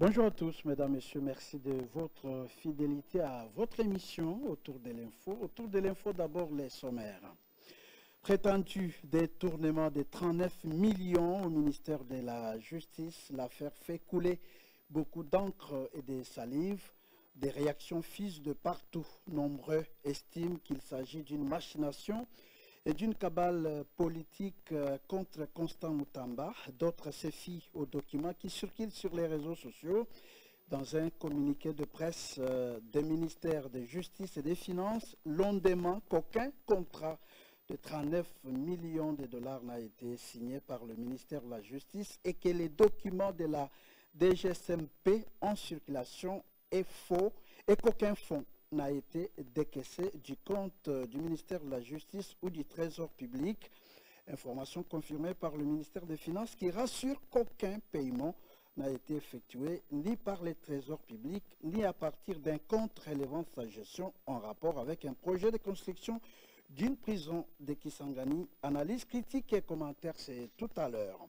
Bonjour à tous, mesdames, messieurs. Merci de votre fidélité à votre émission Autour de l'info. Autour de l'info, d'abord les sommaires. Prétendu détournement de 39 millions au ministère de la Justice, l'affaire fait couler beaucoup d'encre et de salive. Des réactions fusent de partout. Nombreux estiment qu'il s'agit d'une machination et d'une cabale politique contre Constant Moutamba. D'autres se fient aux documents qui circulent sur les réseaux sociaux. Dans un communiqué de presse des ministères de Justice et des Finances, l'on dément qu'aucun contrat de 39 millions de dollars n'a été signé par le ministère de la Justice et que les documents de la DGSMP en circulation est faux et qu'aucun fonds n'a été décaissé du compte du ministère de la Justice ou du Trésor public. Information confirmée par le ministère des Finances qui rassure qu'aucun paiement n'a été effectué ni par les trésors publics ni à partir d'un compte relevant sa gestion en rapport avec un projet de construction d'une prison de Kisangani. Analyse critique et commentaires, c'est tout à l'heure.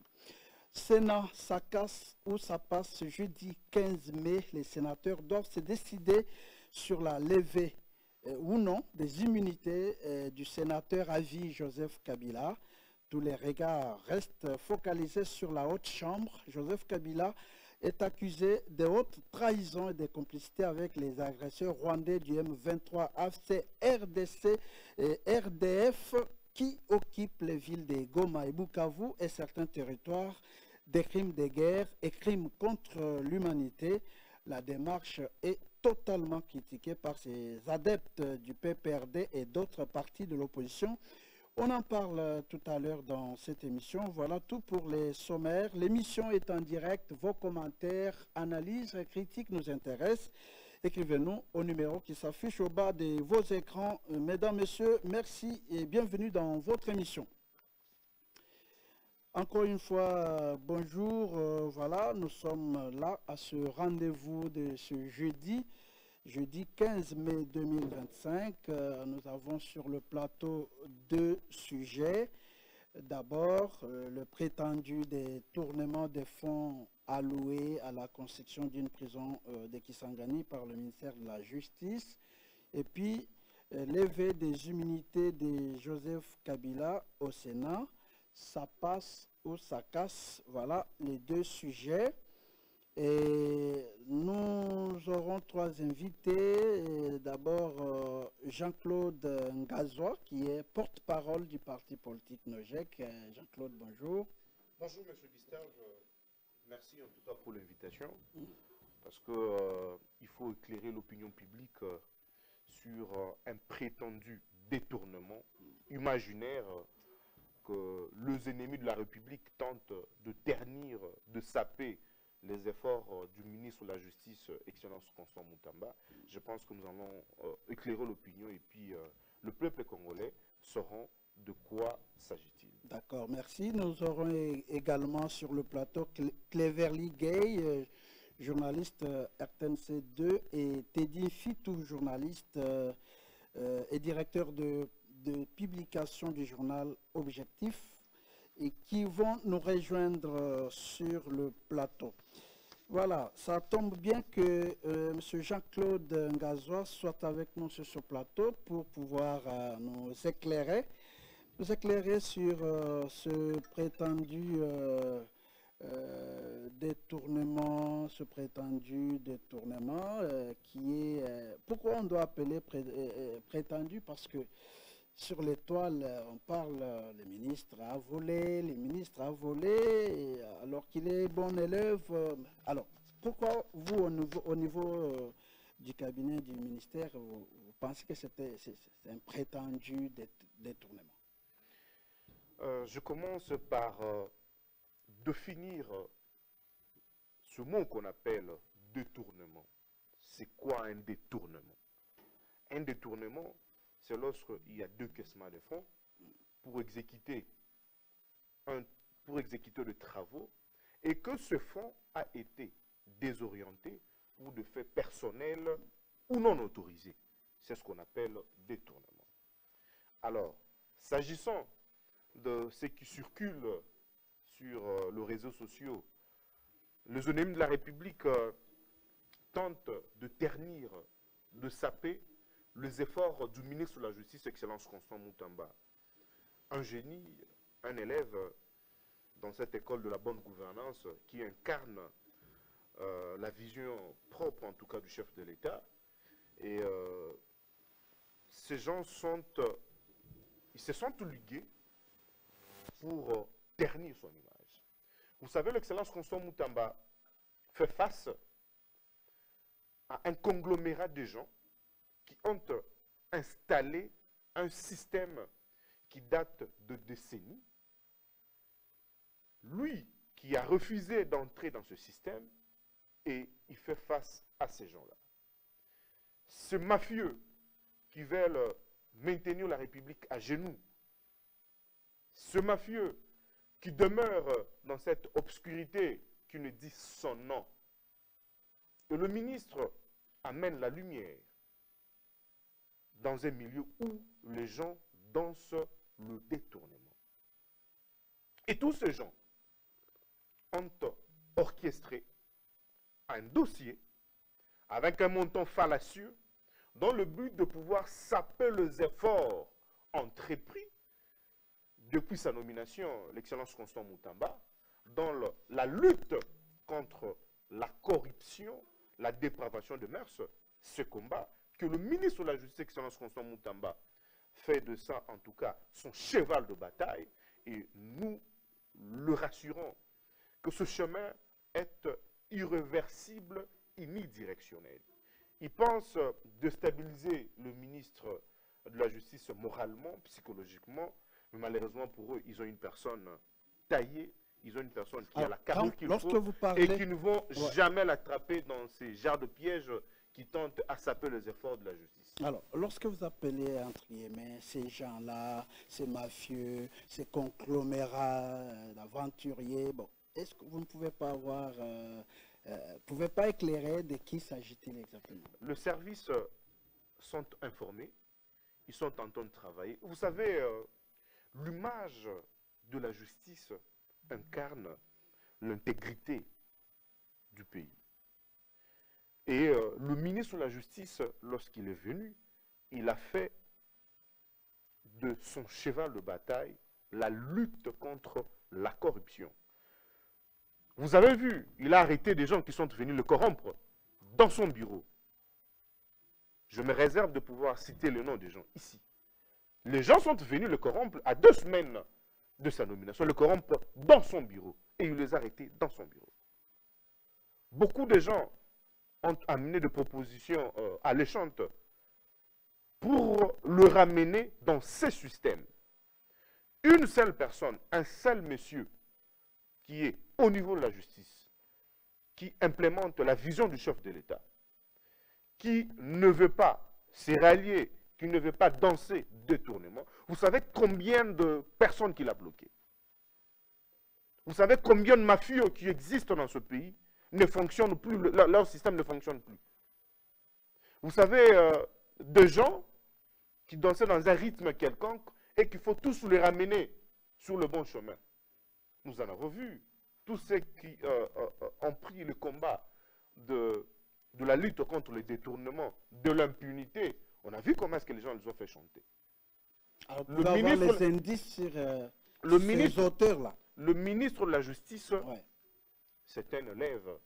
Sénat, ça casse ou ça passe ce jeudi 15 mai. Les sénateurs doivent se décider sur la levée ou non des immunités du sénateur à vie Joseph Kabila. Tous les regards restent focalisés sur la haute chambre. Joseph Kabila est accusé de haute trahison et de complicité avec les agresseurs rwandais du M23 AFC, RDC et RDF qui occupent les villes de Goma et Bukavu et certains territoires, des crimes de guerre et crimes contre l'humanité. La démarche est totalement critiquée par ses adeptes du PPRD et d'autres partis de l'opposition. On en parle tout à l'heure dans cette émission. Voilà tout pour les sommaires. L'émission est en direct. Vos commentaires, analyses et critiques nous intéressent. Écrivez-nous au numéro qui s'affiche au bas de vos écrans. Mesdames, Messieurs, merci et bienvenue dans votre émission. Encore une fois, bonjour. Voilà, nous sommes là à ce rendez-vous de ce jeudi 15 mai 2025. Nous avons sur le plateau deux sujets. D'abord, le prétendu détournement des fonds alloués à la construction d'une prison de Kisangani par le ministère de la Justice. Et puis, levée des immunités de Joseph Kabila au Sénat. Ça passe ou ça casse. Voilà les deux sujets. Et nous aurons trois invités. D'abord, Jean-Claude Ngazoua, qui est porte-parole du parti politique Nojek. Jean-Claude, bonjour. Bonjour, M. Gustave. Merci en tout cas pour l'invitation. Parce qu'il faut éclairer l'opinion publique sur un prétendu détournement imaginaire que les ennemis de la République tentent de ternir, de saper les efforts du ministre de la Justice, Excellence Constant Moutamba. Je pense que nous allons éclairer l'opinion et puis le peuple congolais sauront de quoi s'agit-il. D'accord, merci. Nous aurons également sur le plateau Cleverly Gay, journaliste RTNC2, et Teddy Fitou, journaliste et directeur de publication du journal Objectif, et qui vont nous rejoindre sur le plateau. Voilà, ça tombe bien que M. Jean-Claude Ngazoua soit avec nous sur ce plateau pour pouvoir nous éclairer sur ce prétendu détournement, qui est... pourquoi on doit appeler prétendu? Parce que sur l'étoile, on parle, le ministre a volé, alors qu'il est bon élève. Alors, pourquoi vous, au niveau du cabinet du ministère, vous pensez que c'est un prétendu détournement? Je commence par définir ce mot qu'on appelle détournement. C'est quoi un détournement? Un détournement, c'est lorsqu'il y a deux caissements de fonds pour exécuter de travaux et que ce fonds a été désorienté pour des faits personnels ou non autorisés. C'est ce qu'on appelle détournement. Alors, s'agissant de ce qui circule sur les réseaux sociaux les ennemis de la République tentent de ternir, de saper les efforts du ministre de la Justice, Excellence Constant Moutamba. Un génie, un élève dans cette école de la bonne gouvernance qui incarne la vision propre, en tout cas, du chef de l'État. Et ces gens ils se sont ligués pour ternir son image. Vous savez, l'Excellence Constant Moutamba fait face à un conglomérat de gens qui ont installé un système qui date de décennies. Lui qui a refusé d'entrer dans ce système, et il fait face à ces gens-là. Ces mafieux qui veulent maintenir la République à genoux, ce mafieux qui demeure dans cette obscurité qui ne dit son nom, et le ministre amène la lumière dans un milieu où les gens dansent le détournement. Et tous ces gens ont orchestré un dossier avec un montant fallacieux dans le but de pouvoir saper les efforts entrepris depuis sa nomination, l'Excellence Constant Moutamba, dans la lutte contre la corruption, la dépravation de mœurs, ce combat que le ministre de la Justice, Excellence Constant Moutamba, fait de ça, en tout cas, son cheval de bataille, et nous le rassurons que ce chemin est irréversible, unidirectionnel. Il pense déstabiliser le ministre de la Justice moralement, psychologiquement, mais malheureusement pour eux, ils ont une personne taillée, ils ont une personne qui a la carrure qu'il faut et qui ne vont jamais l'attraper dans ces genres de pièges qui tentent à saper les efforts de la justice. Alors, lorsque vous appelez, entre guillemets, ces gens-là, ces mafieux, ces conglomérats d'aventuriers, bon, est-ce que vous ne pouvez pas avoir, pouvez pas éclairer de qui s'agit-il exactement? Les services sont informés, ils sont en train de travailler. Vous savez, l'image de la justice incarne l'intégrité du pays. Et le ministre de la Justice, lorsqu'il est venu, il a fait de son cheval de bataille la lutte contre la corruption. Vous avez vu, il a arrêté des gens qui sont venus le corrompre dans son bureau. Je me réserve de pouvoir citer le nom des gens ici. Les gens sont venus le corrompre à 2 semaines de sa nomination, le corrompre dans son bureau. Et il les a arrêtés dans son bureau. Beaucoup de gens ont amené des propositions alléchantes pour le ramener dans ces systèmes. Une seule personne, un seul monsieur qui est au niveau de la justice, qui implémente la vision du chef de l'État, qui ne veut pas se rallier, qui ne veut pas danser détournement. Vous savez combien de personnes qu'il a bloquées? Vous savez combien de mafieux qui existent dans ce pays ne fonctionnent plus, leur système ne fonctionne plus. Vous savez, des gens qui dansaient dans un rythme quelconque et qu'il faut tous les ramener sur le bon chemin. Nous en avons vu. Tous ceux qui ont pris le combat de la lutte contre le détournement, de l'impunité, on a vu comment est-ce que les gens les ont fait chanter. Alors, le ministre, les indices sur ces auteurs-là. Le ministre de la Justice, c'est un élève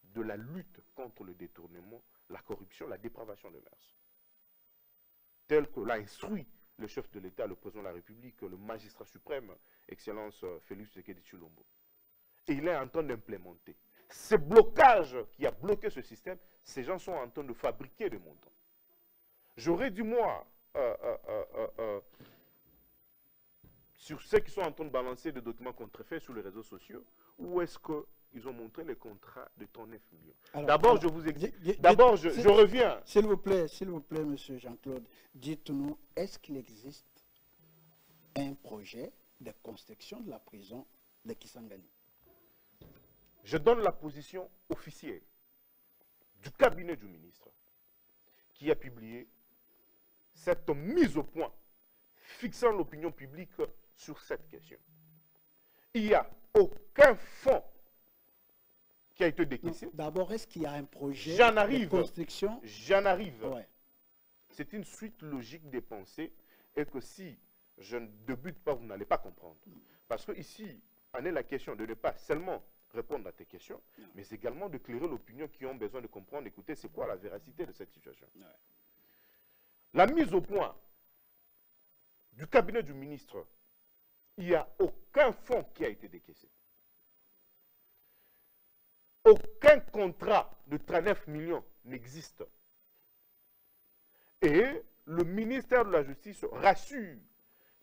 de la lutte contre le détournement, la corruption, la dépravation de mœurs. Tel que l'a instruit le chef de l'État, le président de la République, le magistrat suprême, Excellence Félix Tshisekedi Tshilombo. Et il est en train d'implémenter. Ce blocage qui a bloqué ce système, ces gens sont en train de fabriquer des montants. J'aurais dit, moi, sur ceux qui sont en train de balancer des documents contrefaits sur les réseaux sociaux, où est-ce qu'ils ont montré les contrats de 39 millions? D'abord, je vous explique. D'abord, je reviens. S'il vous plaît, M. Jean-Claude, dites-nous, est-ce qu'il existe un projet de construction de la prison de Kisangani? Je donne la position officielle du cabinet du ministre qui a publié cette mise au point fixant l'opinion publique sur cette question. Il n'y a aucun fonds qui a été décaissé. D'abord, est-ce qu'il y a un projet de construction? J'en arrive. Ouais. C'est une suite logique des pensées et que si je ne débute pas, vous n'allez pas comprendre. Parce que ici, en est la question de ne pas seulement répondre à tes questions, mais également de clairer l'opinion qui ont besoin de comprendre, écoutez, c'est quoi la véracité de cette situation. Ouais. La mise au point du cabinet du ministre, il n'y a aucun fonds qui a été décaissé. Aucun contrat de 39 millions n'existe. Et le ministère de la Justice rassure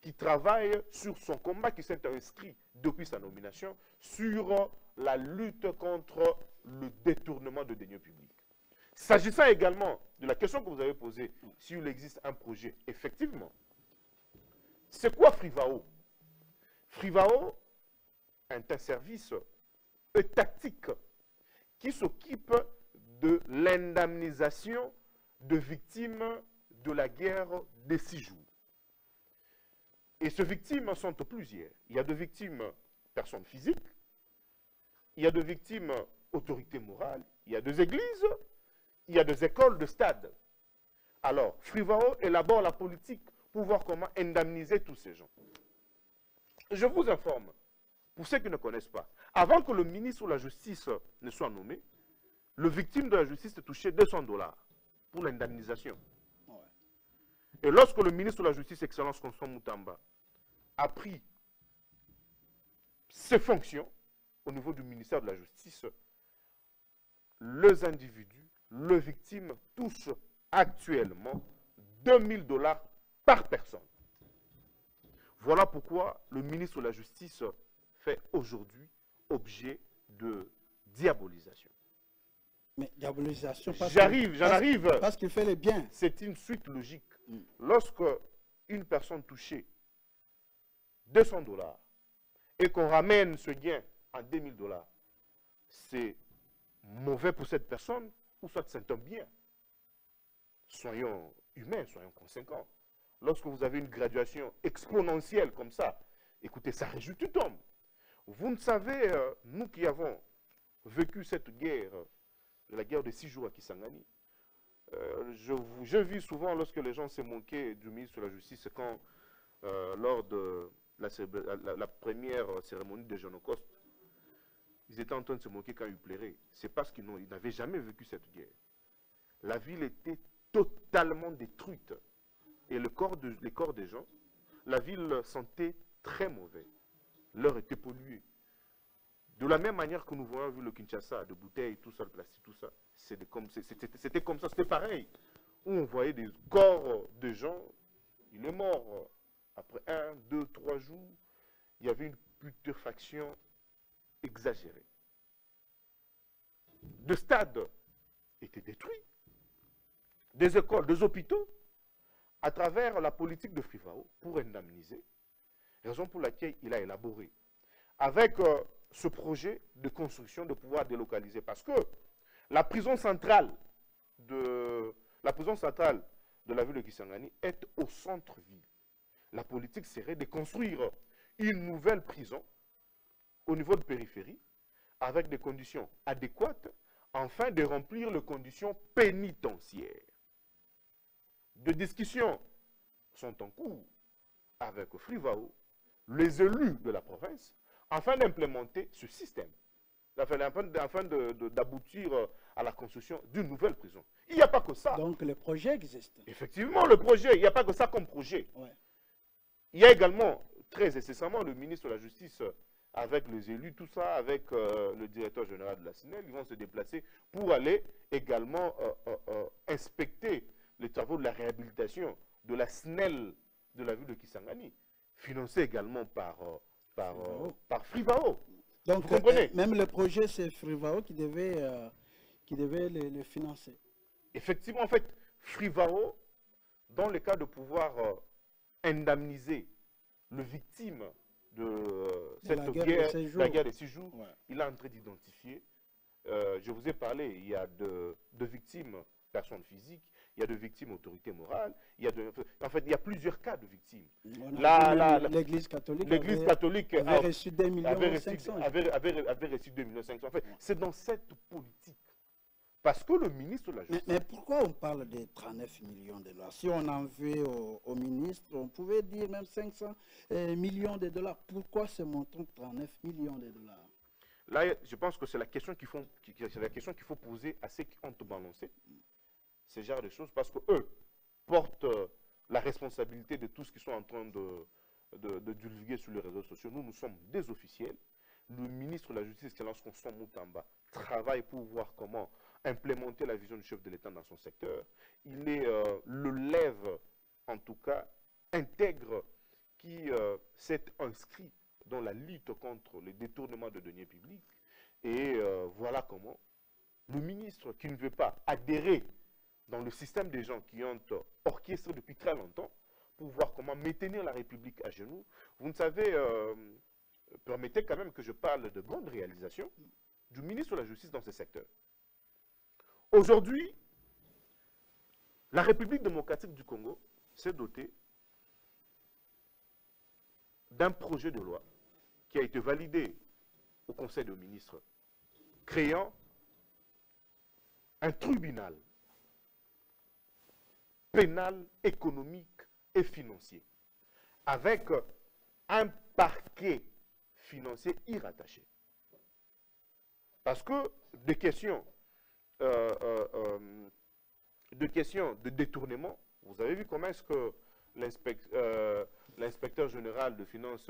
qu'il travaille sur son combat qui s'est inscrit depuis sa nomination sur la lutte contre le détournement de deniers publics. S'agissant également de la question que vous avez posée, s'il existe un projet, effectivement, c'est quoi Frivao? Frivao est un service étatique qui s'occupe de l'indemnisation de victimes de la guerre des 6 jours. Et ces victimes sont plusieurs. Il y a de victimes personnes physiques, il y a de victimes autorités morales, il y a des églises, il y a des écoles de stade. Alors, Frivao élabore la politique pour voir comment indemniser tous ces gens. Je vous informe, pour ceux qui ne connaissent pas, avant que le ministre de la Justice ne soit nommé, le victime de la justice touchait 200 $ pour l'indemnisation. Ouais. Et lorsque le ministre de la Justice, Excellence Constant Moutamba, a pris ses fonctions au niveau du ministère de la Justice, les individus, les victimes touchent actuellement 2000 $ par personne. Voilà pourquoi le ministre de la Justice fait aujourd'hui objet de diabolisation. Mais diabolisation, j'en arrive. Parce qu'il fait le bien. C'est une suite logique. Lorsque une personne touchait 200 $ et qu'on ramène ce gain à 2000 $, c'est mauvais pour cette personne ou soit c'est un bien. Soyons humains, soyons conséquents. Lorsque vous avez une graduation exponentielle comme ça, écoutez, ça réjouit tout homme. Vous ne savez, nous qui avons vécu cette guerre, la guerre de 6 jours à Kisangani, je vis souvent lorsque les gens se moquaient du ministre de la Justice quand, lors de la première cérémonie de Holocauste, ils étaient en train de se moquer quand ils pleuraient. C'est parce qu'ils n'avaient jamais vécu cette guerre. La ville était totalement détruite. Et les corps des gens, la ville sentait très mauvais. L'air était pollué. De la même manière que nous voyons vu le Kinshasa, de bouteilles, tout ça, le plastique, tout ça, c'était comme ça, c'était pareil. Où on voyait des corps de gens, il est mort. Après 1, 2, 3 jours, il y avait une putréfaction exagérée. Des stades étaient détruits. Des écoles, des hôpitaux, à travers la politique de Frivao, pour indemniser, raison pour laquelle il a élaboré, avec ce projet de construction de pouvoir délocaliser. Parce que la prison centrale de la ville de Kisangani est au centre-ville. La politique serait de construire une nouvelle prison au niveau de périphérie, avec des conditions adéquates, afin de remplir les conditions pénitentiaires. Des discussions sont en cours avec Frivao, les élus de la province, afin d'implémenter ce système, afin d'aboutir à la construction d'une nouvelle prison. Il n'y a pas que ça. Donc le projet existe. Effectivement, le projet, il n'y a pas que ça comme projet. Ouais. Il y a également, très nécessairement, le ministre de la Justice, avec les élus, tout ça, avec le directeur général de la SNEL, ils vont se déplacer pour aller également inspecter les travaux de la réhabilitation de la SNEL de la ville de Kisangani, financé également par Frivao. Donc, vous comprenez? Même le projet, c'est Frivao qui devait le financer. Effectivement, en fait, Frivao, dans le cas de pouvoir indemniser les victimes de cette guerre, la guerre des 6 jours, ouais. Il est en train d'identifier, je vous ai parlé, il y a deux victimes, personnes physiques, il y a de victimes autorité morale, en fait, il y a plusieurs cas de victimes. L'Église catholique avait reçu 2 millions 500. Avait reçu 2 millions 500. En fait, c'est dans cette politique. Parce que le ministre de la Justice... Mais pourquoi on parle de 39 millions de dollars? Si on en veut au ministre, on pouvait dire même 500 millions de dollars. Pourquoi ce montant 39 millions de dollars? Là, je pense que c'est la question qu'il faut poser à ceux qui ont balancé ce genre de choses, parce qu'eux portent la responsabilité de tout ce qu'ils sont en train de divulguer sur les réseaux sociaux. Nous sommes des officiels. Le ministre de la Justice, c'est lorsqu'on s'en monte en bas, travaille pour voir comment implémenter la vision du chef de l'État dans son secteur. Il est le lève, en tout cas, intègre, qui s'est inscrit dans la lutte contre le détournement de deniers publics. Et voilà comment le ministre qui ne veut pas adhérer dans le système des gens qui ont orchestré depuis très longtemps pour voir comment maintenir la République à genoux. Vous ne savez, permettez quand même que je parle de grandes réalisations du ministre de la Justice dans ce secteur. Aujourd'hui, la République démocratique du Congo s'est dotée d'un projet de loi qui a été validé au Conseil des ministres, créant un tribunal pénal, économique et financier, avec un parquet financier irrattaché. Parce que des questions de détournement, vous avez vu comment est-ce que l'inspecteur général de finances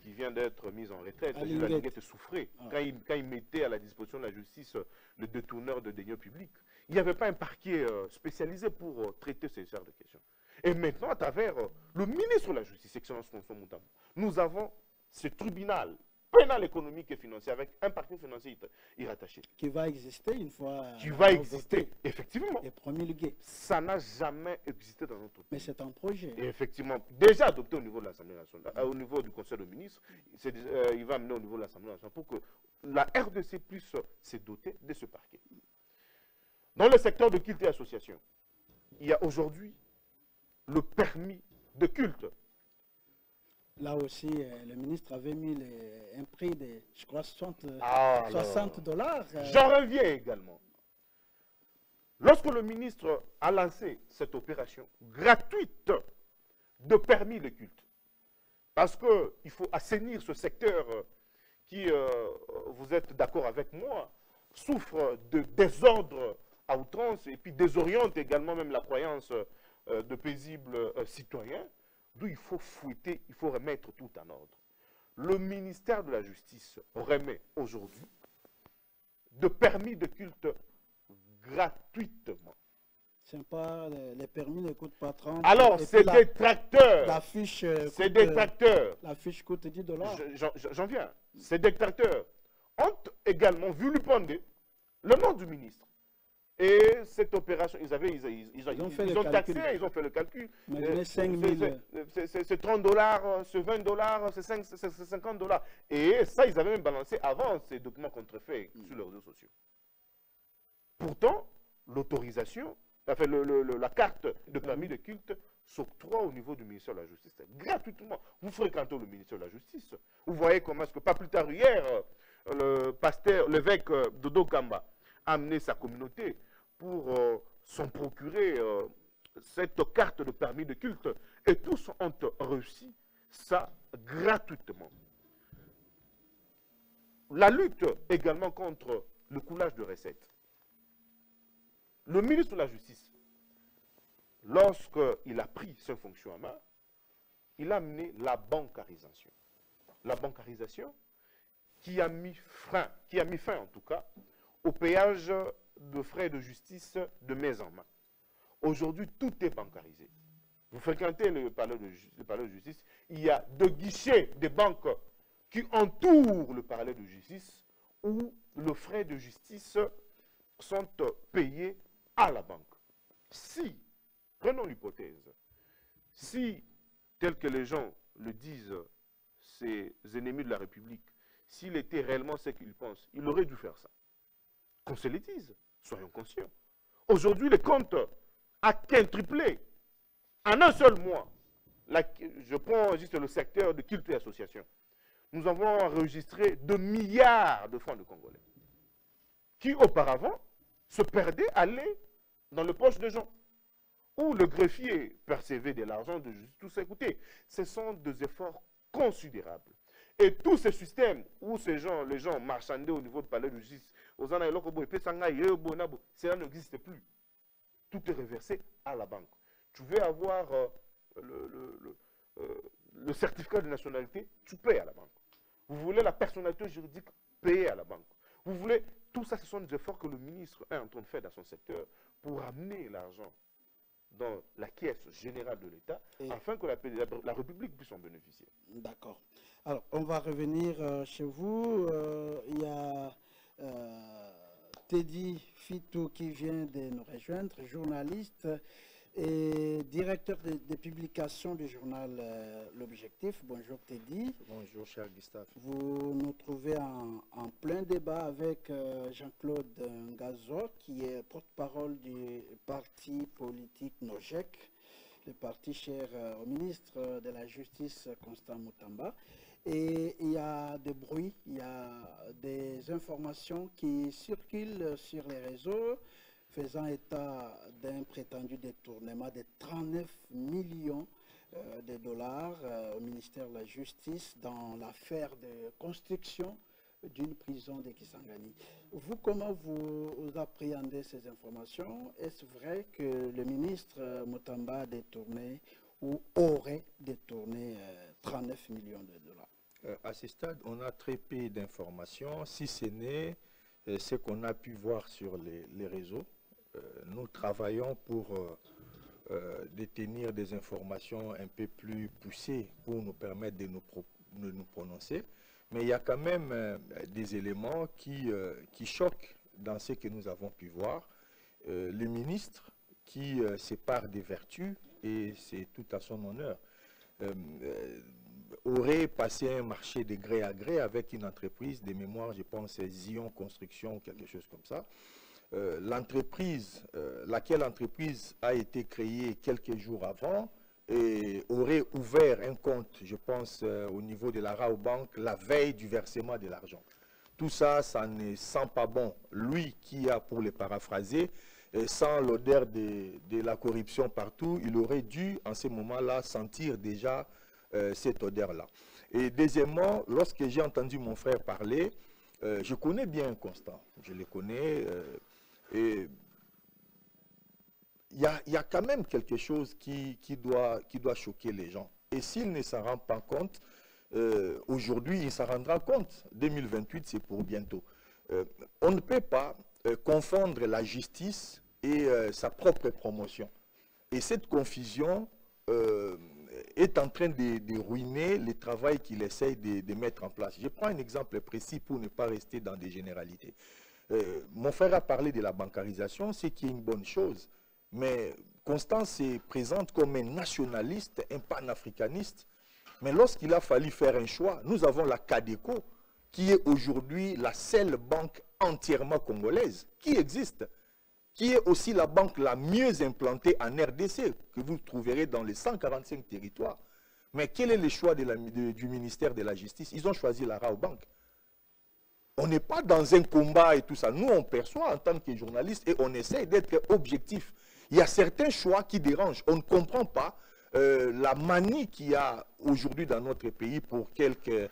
qui vient d'être mis en retraite, Alinguette souffrait quand il mettait à la disposition de la justice le détourneur de deniers publics. Il n'y avait pas un parquet spécialisé pour traiter ce genre de questions. Et maintenant, à travers le ministre de la Justice, Excellence François Moutamba, nous avons ce tribunal pénal économique et financier avec un parquet financier irrattaché. Qui va exister une fois... Qui va exister, effectivement. Et promulgué. Ça n'a jamais existé dans notre pays. Mais c'est un projet. Et effectivement, déjà adopté au niveau de l'Assemblée nationale, au niveau du Conseil des ministres, il va amener au niveau de l'Assemblée nationale pour que la RDC puisse se doter de ce parquet. Dans le secteur de culte et association, il y a aujourd'hui le permis de culte. Là aussi, le ministre avait mis un prix de, je crois, 60 dollars. J'en reviens également. Lorsque le ministre a lancé cette opération gratuite de permis de culte, parce qu'il faut assainir ce secteur qui, vous êtes d'accord avec moi, souffre de désordre à outrance et puis désoriente également même la croyance de paisibles citoyens, d'où il faut fouetter, il faut remettre tout en ordre. Le ministère de la Justice remet aujourd'hui de permis de culte gratuitement. C'est pas, les permis ne coûtent pas 30. Alors, c'est des tracteurs. La fiche c'est des tracteurs. La fiche coûte 10 dollars. J'en viens. Ces tracteurs ont également vu lui prendre le nom du ministre. Et cette opération, ils ont taxé, ils ont fait le calcul. C'est 30 dollars, c'est 20 dollars, c'est 50 dollars. Et ça, ils avaient même balancé avant ces documents contrefaits sur les réseaux sociaux. Pourtant, l'autorisation, enfin, la carte de permis de culte s'octroie au niveau du ministère de la Justice. Gratuitement. Vous fréquentez le ministère de la Justice. Vous voyez comment est-ce que, pas plus tard hier, l'évêque Dodo Kamba a amené sa communauté pour s'en procurer cette carte de permis de culte. Et tous ont réussi ça gratuitement. La lutte également contre le coulage de recettes. Le ministre de la Justice, lorsqu'il a pris ses fonctions en main, il a amené la bancarisation. La bancarisation qui a mis fin en tout cas au péage de frais de justice de mise en main. Aujourd'hui, tout est bancarisé. Vous fréquentez le palais de justice, il y a deux guichets des banques qui entourent le palais de justice où les frais de justice sont payés à la banque. Si, prenons l'hypothèse, si, tel que les gens le disent, ces ennemis de la République, s'il était réellement ce qu'il pense, il aurait dû faire ça. Qu'on se le dise, soyons conscients. Aujourd'hui, les comptes a quintuplé en un seul mois. Je prends juste le secteur de culte et association. Nous avons enregistré de milliards de francs de Congolais qui auparavant se perdaient, allaient dans le poche des gens. Où le greffier percevait de l'argent de justice. Tout ça, écoutez, ce sont des efforts considérables. Et tous ces systèmes où les gens marchandaient au niveau du palais de justice, cela n'existe plus. Tout est reversé à la banque. Tu veux avoir le certificat de nationalité, tu payes à la banque. Vous voulez la personnalité juridique, payez à la banque. Vous voulez, tout ça, ce sont des efforts que le ministre est en train de faire dans son secteur pour amener l'argent dans la caisse générale de l'État, afin que la République puisse en bénéficier. D'accord. Alors, on va revenir chez vous. Il y a Teddy Fitou qui vient de nous rejoindre, journaliste et directeur des publications du journal L'Objectif. Bonjour Teddy. Bonjour cher Gustave. Vous nous trouvez en plein débat avec Jean-Claude Ngazo, qui est porte-parole du parti politique NOJEC, le parti cher au ministre de la Justice Constant Moutamba. Et il y a des bruits, il y a des informations qui circulent sur les réseaux faisant état d'un prétendu détournement de 39 millions de dollars au ministère de la Justice dans l'affaire de construction d'une prison de Kisangani. Vous, comment vous appréhendez ces informations? Est-ce vrai que le ministre Moutamba a détourné ou aurait détourné 39 millions de dollars? À ce stade, on a très peu d'informations, si ce n'est ce qu'on a pu voir sur les réseaux. Nous travaillons pour détenir des informations un peu plus poussées pour nous permettre de nous prononcer. Mais il y a quand même des éléments qui choquent dans ce que nous avons pu voir. Le ministre qui sépare des vertus, et c'est tout à son honneur, aurait passé un marché de gré à gré avec une entreprise de mémoire, je pense c'est Zion Construction ou quelque chose comme ça. L'entreprise, laquelle entreprise a été créée quelques jours avant et aurait ouvert un compte, je pense, au niveau de la Raobank la veille du versement de l'argent. Tout ça, ça ne sent pas bon. Lui qui a, pour le paraphraser, sans l'odeur de la corruption partout, il aurait dû, en ce moment-là, sentir déjà cette odeur-là. Et deuxièmement, lorsque j'ai entendu mon frère parler, je connais bien Constant, je le connais, et il y a quand même quelque chose qui doit choquer les gens. Et s'il ne s'en rend pas compte, aujourd'hui, il s'en rendra compte. 2028, c'est pour bientôt. On ne peut pas confondre la justice et sa propre promotion. Et cette confusion est en train de ruiner le travail qu'il essaye de mettre en place. Je prends un exemple précis pour ne pas rester dans des généralités. Mon frère a parlé de la bancarisation, ce qui est une bonne chose. Mais Constant se présente comme un nationaliste, un panafricaniste. Mais lorsqu'il a fallu faire un choix, nous avons la Cadeco, qui est aujourd'hui la seule banque entièrement congolaise qui existe, qui est aussi la banque la mieux implantée en RDC, que vous trouverez dans les 145 territoires. Mais quel est le choix du ministère de la Justice? Ils ont choisi la Raobank. On n'est pas dans un combat et tout ça. Nous, on perçoit en tant que journaliste et on essaie d'être objectif. Il y a certains choix qui dérangent. On ne comprend pas la manie qu'il y a aujourd'hui dans notre pays pour quelques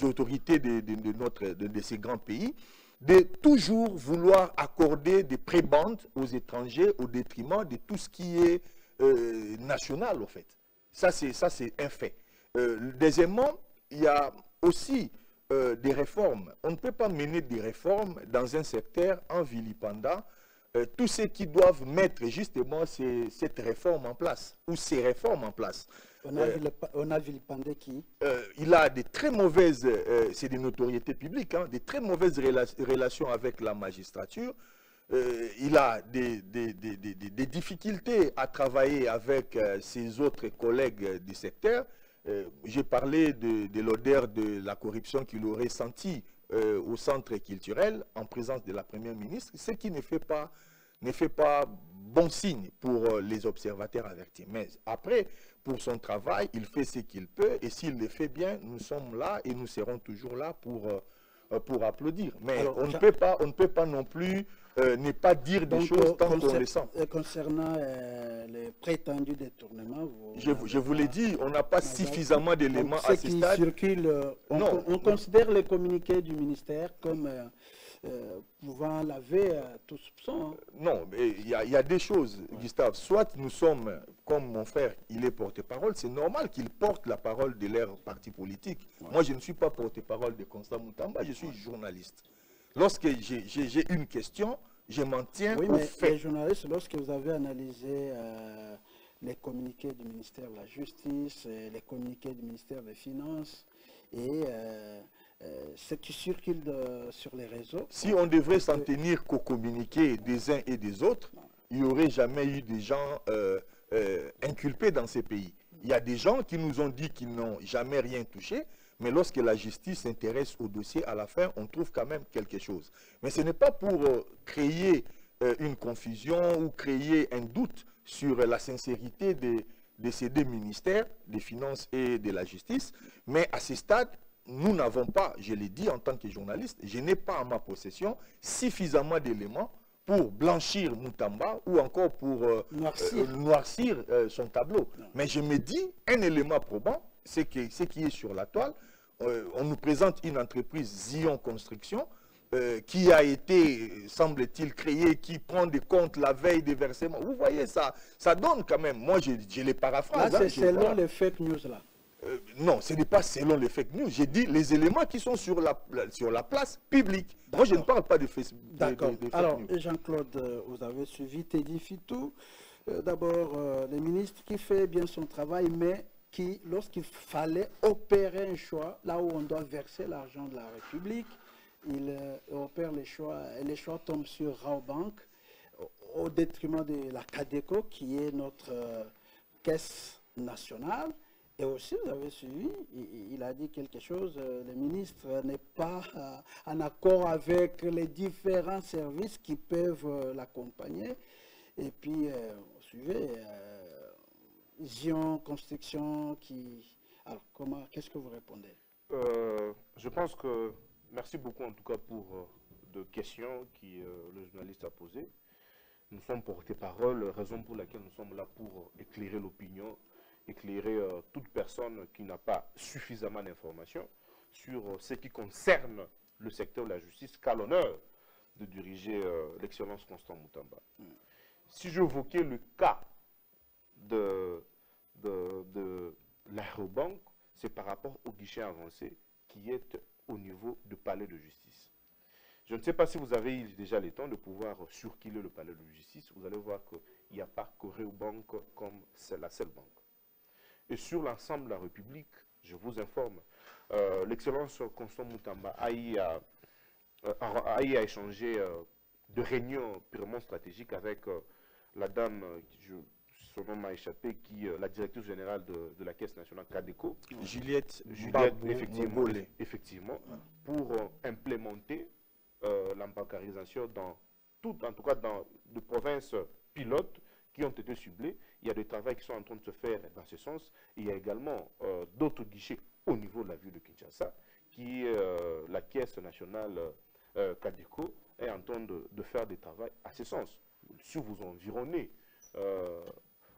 autorités de ces grands pays, de toujours vouloir accorder des prébendes aux étrangers au détriment de tout ce qui est national, en fait. Ça, c'est un fait. Deuxièmement, il y a aussi des réformes. On ne peut pas mener des réformes dans un secteur en vilipendant tous ceux qui doivent mettre justement cette réforme en place, ou ces réformes en place. On a vilipendé qui? Il a des très mauvaises, c'est des notoriétés publiques, hein, des très mauvaises relations avec la magistrature. Il a des difficultés à travailler avec ses autres collègues du secteur. J'ai parlé de l'odeur de la corruption qu'il aurait sentie au centre culturel en présence de la première ministre, ce qui ne fait pas bon signe pour les observateurs avertis. Mais après, pour son travail, il fait ce qu'il peut et s'il le fait bien, nous sommes là et nous serons toujours là pour applaudir. Mais alors, on ne peut pas non plus ne pas dire des choses tant qu'on les sent. Concernant les prétendus détournements, je vous l'ai dit, on n'a pas suffisamment d'éléments à ce stade. On considère les communiqués du ministère comme pouvant laver tout soupçon. Non, il y a des choses, Gustave. Soit nous sommes, comme mon frère, il est porte-parole, c'est normal qu'il porte la parole de leur parti politique. Moi, je ne suis pas porte-parole de Constant Moutamba, je suis journaliste. Lorsque j'ai une question, je m'en tiens aux faits. Les journalistes, lorsque vous avez analysé les communiqués du ministère de la Justice, les communiqués du ministère des Finances et ce qui circule sur les réseaux. Si on devrait s'en tenir qu'aux communiqués des uns et des autres, il n'y aurait jamais eu des gens inculpés dans ces pays. Il y a des gens qui nous ont dit qu'ils n'ont jamais rien touché, mais lorsque la justice s'intéresse au dossier, à la fin, on trouve quand même quelque chose. Mais ce n'est pas pour créer une confusion ou créer un doute sur la sincérité de ces deux ministères, des Finances et de la Justice, mais à ce stade, nous n'avons pas, je l'ai dit en tant que journaliste, je n'ai pas en ma possession d'éléments pour blanchir Moutamba ou encore pour noircir son tableau. Non. Mais je me dis, un élément probant, c'est que ce qui est sur la toile, on nous présente une entreprise Zion Construction qui a été, semble-t-il, créée, qui prend des comptes la veille des versements. Vous voyez, ça donne quand même, moi je les paraphrase. Là, c'est selon les fake news là. Non, ce n'est pas selon les fake news. J'ai dit les éléments qui sont sur la place publique. Moi, je ne parle pas de Facebook. D'accord. Alors, Jean-Claude, vous avez suivi Teddy Fitou. D'abord, le ministre qui fait bien son travail, mais qui, lorsqu'il fallait opérer un choix, là où on doit verser l'argent de la République, il opère les choix, et les choix tombent sur Raobank, au détriment de la CADECO, qui est notre caisse nationale. Et aussi, vous avez suivi, il a dit quelque chose, le ministre n'est pas en accord avec les différents services qui peuvent l'accompagner. Et puis, vous suivez, Zion Construction qui... Alors, qu'est-ce que vous répondez? Je pense que, merci beaucoup en tout cas pour de questions que le journaliste a posées. Nous sommes porte-parole, raison pour laquelle nous sommes là pour éclairer l'opinion, éclairer toute personne qui n'a pas suffisamment d'informations sur ce qui concerne le secteur de la justice, qu'a l'honneur de diriger l'excellence Constant Moutamba. Si j'évoquais le cas de l'Aérobank, c'est par rapport au guichet avancé qui est au niveau du palais de justice. Je ne sais pas si vous avez eu déjà le temps de pouvoir surquiler le palais de justice. Vous allez voir qu'il n'y a pas qu'Aérobank comme c'est la seule banque. Et sur l'ensemble de la République, je vous informe, l'excellence Constant Moutamba a eu à échanger de réunions purement stratégiques avec la dame, son nom m'a échappé, qui la directrice générale de la Caisse nationale CADECO, Juliette effectivement, pour implémenter l'embancarisation dans tout, en tout cas dans les provinces pilotes qui ont été ciblées. Il y a des travaux qui sont en train de se faire dans ce sens. Il y a également d'autres guichets au niveau de la ville de Kinshasa, qui la Caisse nationale CADECO est en train de faire des travaux à ce sens. Si vous environnez,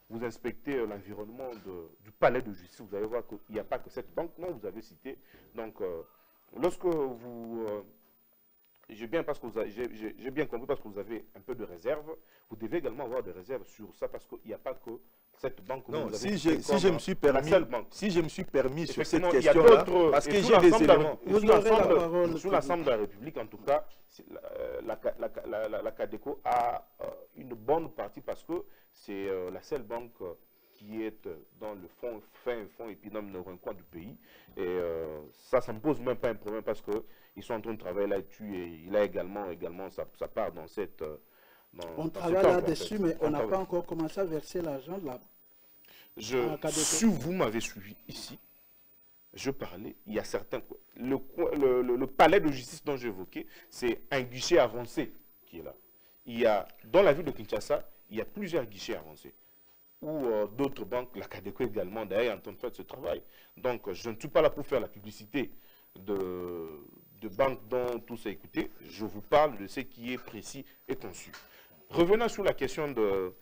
vous inspectez l'environnement du palais de justice, vous allez voir qu'il n'y a pas que cette banque, non, vous avez cité. Donc, lorsque vous... j'ai bien compris parce que vous avez un peu de réserve. Vous devez également avoir des réserves sur ça parce qu'il n'y a pas que cette banque. Non, si je me suis permis sur cette question-là, parce que j'ai des éléments. Sur l'ensemble de la République, en tout cas, la CADECO a une bonne partie parce que c'est la seule banque qui est dans le fin fond et puis dans le recoin du pays. Et ça ne me pose même pas un problème parce qu'ils sont en train de travailler là-dessus et il a également sa part dans cette... on travaille là-dessus, mais on n'a pas encore commencé à verser l'argent de la... Si vous m'avez suivi ici, je parlais, il y a certains... Le palais de justice dont j'évoquais, c'est un guichet avancé qui est là. Il y a, dans la ville de Kinshasa, il y a plusieurs guichets avancés. Ou d'autres banques, la Cadeco également, d'ailleurs, en train de faire ce travail. Donc, je ne suis pas là pour faire la publicité de banques dont tous a écouté. Je vous parle de ce qui est précis et conçu. Revenant sur la question de...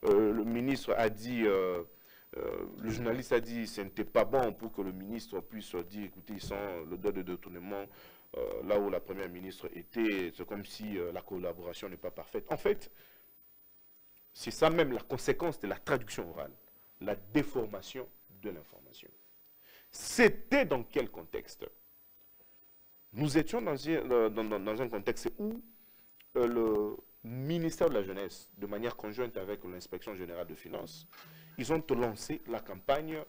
le ministre a dit... le journaliste a dit que ce n'était pas bon pour que le ministre puisse dire, écoutez, ils sont le dos de détournement, là où la première ministre était, c'est comme si la collaboration n'est pas parfaite. En fait, c'est ça même la conséquence de la traduction orale, la déformation de l'information. C'était dans quel contexte? Nous étions dans un contexte où le ministère de la Jeunesse, de manière conjointe avec l'inspection générale de finances, ils ont lancé la campagne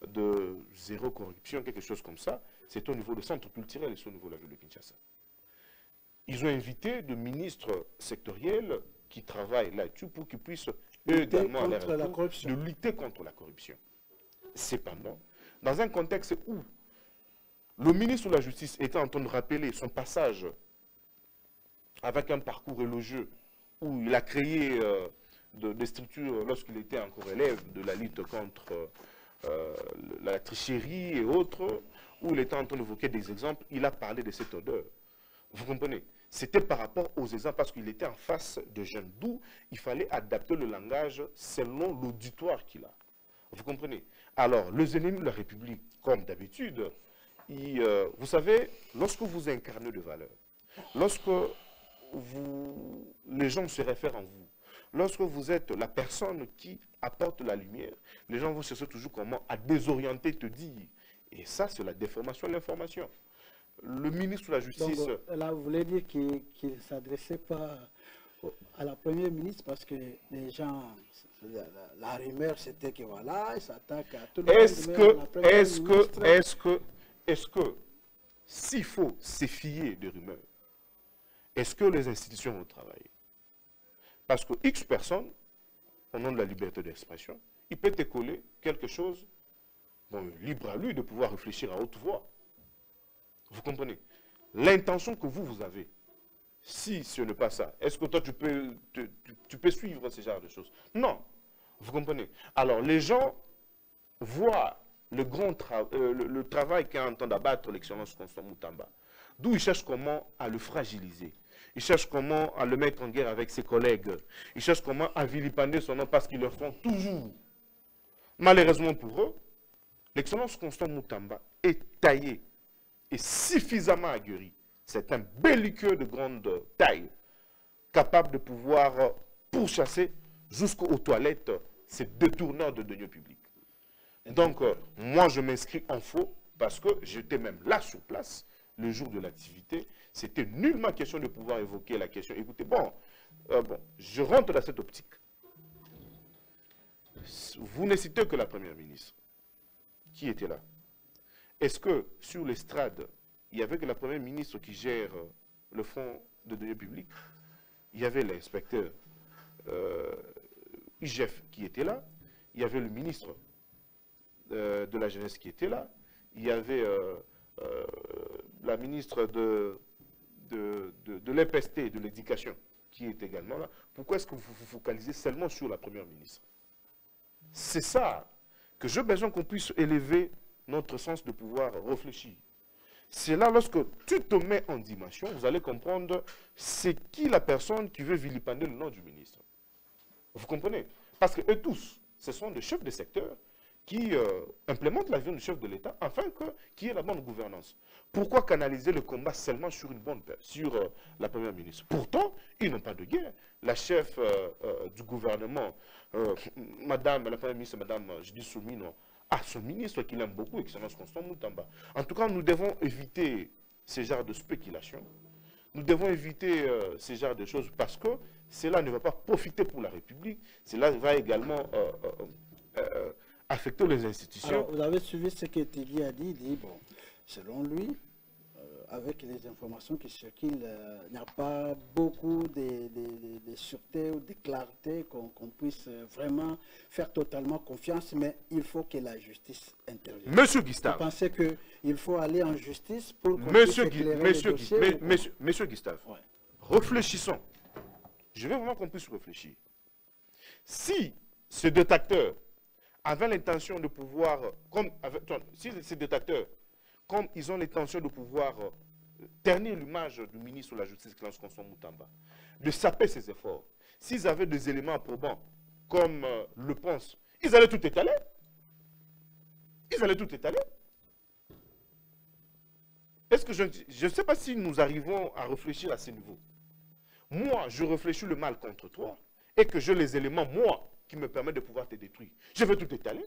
de zéro corruption, quelque chose comme ça. C'est au niveau du centre culturel et c'est au niveau de la ville de Kinshasa. Ils ont invité des ministres sectoriels qui travaillent là-dessus pour qu'ils puissent eux également de lutter contre la corruption. Cependant, dans un contexte où le ministre de la Justice était en train de rappeler son passage avec un parcours élogieux où il a créé des structures lorsqu'il était encore élève de la lutte contre la tricherie et autres, où il était en train d'évoquer des exemples, il a parlé de cette odeur. Vous comprenez? C'était par rapport aux exemples, parce qu'il était en face de jeunes, d'où il fallait adapter le langage selon l'auditoire qu'il a. Vous comprenez? Alors, les ennemis de la République, comme d'habitude, vous savez, lorsque vous incarnez de valeurs, lorsque les gens se réfèrent en vous, lorsque vous êtes la personne qui apporte la lumière, les gens vont chercher toujours comment à désorienter, te dire. Et ça, c'est la déformation de l'information. Le ministre de la Justice... Donc, là, vous voulez dire qu'il ne s'adressait pas à la première ministre parce que les gens, la rumeur, c'était que voilà, il s'attaque à tout le monde. Est-ce que, s'il faut se fier de rumeurs, est-ce que les institutions vont travailler? Parce que X personnes, au nom de la liberté d'expression, il peut te coller quelque chose, bon, libre à lui de pouvoir réfléchir à haute voix. Vous comprenez? L'intention que vous avez, si ce n'est pas ça, est-ce que toi tu peux suivre ce genre de choses? Non. Vous comprenez? Alors les gens voient le travail qu'est en train d'abattre l'excellence Constant Moutamba, d'où ils cherchent comment à le fragiliser. Ils cherchent comment à le mettre en guerre avec ses collègues. Ils cherchent comment à vilipender son nom parce qu'ils le font toujours. Malheureusement pour eux, l'excellence Constant Moutamba est taillé et suffisamment aguerri. C'est un belliqueux de grande taille, capable de pouvoir pourchasser jusqu'aux toilettes ces détourneurs de deniers publics. Donc, moi, je m'inscris en faux parce que j'étais même là sur place le jour de l'activité. C'était nullement question de pouvoir évoquer la question. Écoutez, je rentre dans cette optique. Vous ne citez que la première ministre. Qui était là? Est-ce que sur l'estrade, il y avait que la première ministre qui gère le fonds de deniers publics? Il y avait l'inspecteur IGF qui était là. Il y avait le ministre de la Jeunesse qui était là. Il y avait la ministre de l'EPST, de l'Éducation, qui est également là. Pourquoi est-ce que vous vous focalisez seulement sur la première ministre? C'est ça que j'ai besoin qu'on puisse élever notre sens de pouvoir réfléchir. C'est là, lorsque tu te mets en dimension, vous allez comprendre c'est qui la personne qui veut vilipender le nom du ministre. Vous comprenez? Parce que eux tous, ce sont des chefs de secteur qui implémentent la vision du chef de l'État afin qu'il y ait la bonne gouvernance. Pourquoi canaliser le combat seulement sur la première ministre? Pourtant, ils n'ont pas de guerre. La chef du gouvernement, la première ministre, madame Judith Soumino, a son ministre qu'il aime beaucoup, Excellence Constant Moutamba. En tout cas, nous devons éviter ce genre de spéculation. Nous devons éviter ce genre de choses parce que cela ne va pas profiter pour la République. Cela va également affecter les institutions. Alors, vous avez suivi ce que Tigui a dit. Il dit, bon, selon lui, avec les informations qui circulent, il n'y a pas beaucoup de sûreté ou de clarté qu'on puisse vraiment faire totalement confiance, mais il faut que la justice intervienne. Monsieur Gustave. Vous pensez qu'il faut aller en justice pour qu'on Monsieur puisse Gustave, ouais. Réfléchissons. Je veux vraiment qu'on puisse réfléchir. Si ces détracteurs avaient l'intention de pouvoir, si ces détracteurs, comme ils ont l'intention de pouvoir ternir l'image du ministre de la Justice, Clarence Constant Moutamba, de saper ses efforts, s'ils avaient des éléments probants, comme le pense, ils allaient tout étaler. Ils allaient tout étaler. Est-ce que je ne sais pas si nous arrivons à réfléchir à ce niveau. Moi, je réfléchis le mal contre toi et que j'ai les éléments, moi, qui me permettent de pouvoir te détruire. Je vais tout étaler.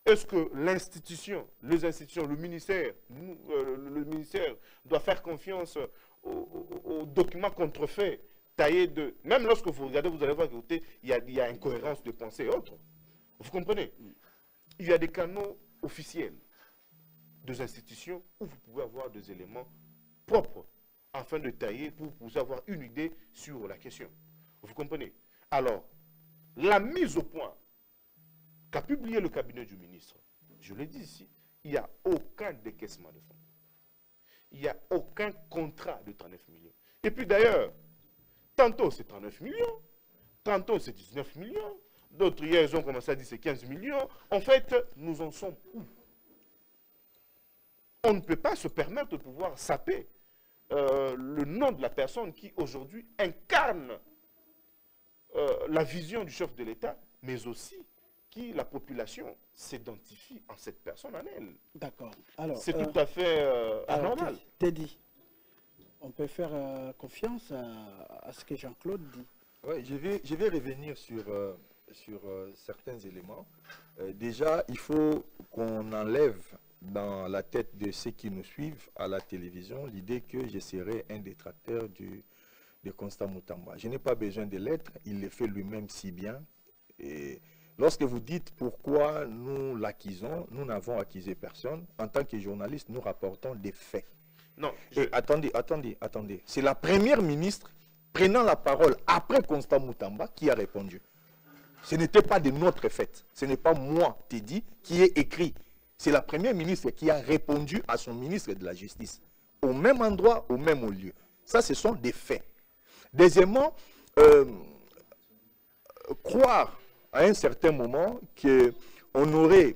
Est-ce que l'institution, les institutions, le ministère doit faire confiance aux documents contrefaits, taillés de... Même lorsque vous regardez, vous allez voir qu'il y a incohérence de pensée et autres. Vous comprenez? Il y a des canaux officiels des institutions où vous pouvez avoir des éléments propres afin de tailler pour vous avoir une idée sur la question. Vous comprenez? Alors, la mise au point qu'a publié le cabinet du ministre, je l'ai dit ici, il n'y a aucun décaissement de fonds. Il n'y a aucun contrat de 39 millions. Et puis d'ailleurs, tantôt c'est 39 millions, tantôt c'est 19 millions, d'autres hier ils ont commencé à dire c'est 15 millions. En fait, nous en sommes où? On ne peut pas se permettre de pouvoir saper le nom de la personne qui aujourd'hui incarne la vision du chef de l'État, mais aussi qui la population s'identifie en cette personne en elle. D'accord. Alors, c'est tout à fait anormal. Teddy, on peut faire confiance à ce que Jean-Claude dit. Oui, je vais revenir sur certains éléments. Déjà, il faut qu'on enlève dans la tête de ceux qui nous suivent à la télévision l'idée que je serais un détracteur de Constant Moutamba. Je n'ai pas besoin de l'être, il le fait lui-même si bien. Et lorsque vous dites pourquoi nous l'acquisons, nous n'avons accusé personne. En tant que journaliste, nous rapportons des faits. Non. Et attendez. C'est la première ministre prenant la parole après Constant Moutamba qui a répondu. Ce n'était pas de notre fait. Ce n'est pas moi, Teddy, qui ai écrit. C'est la première ministre qui a répondu à son ministre de la Justice. Au même endroit, au même lieu. Ça, ce sont des faits. Deuxièmement, croire à un certain moment qu'on aurait...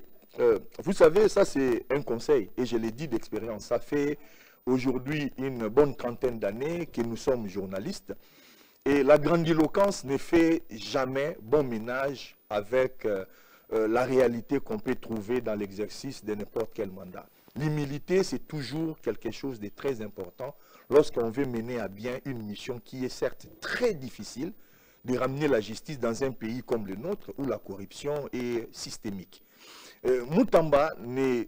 vous savez, ça c'est un conseil, et je l'ai dit d'expérience. Ça fait aujourd'hui une bonne trentaine d'années que nous sommes journalistes. Et la grandiloquence ne fait jamais bon ménage avec la réalité qu'on peut trouver dans l'exercice de n'importe quel mandat. L'humilité, c'est toujours quelque chose de très important lorsqu'on veut mener à bien une mission qui est certes très difficile, de ramener la justice dans un pays comme le nôtre où la corruption est systémique. Moutamba ne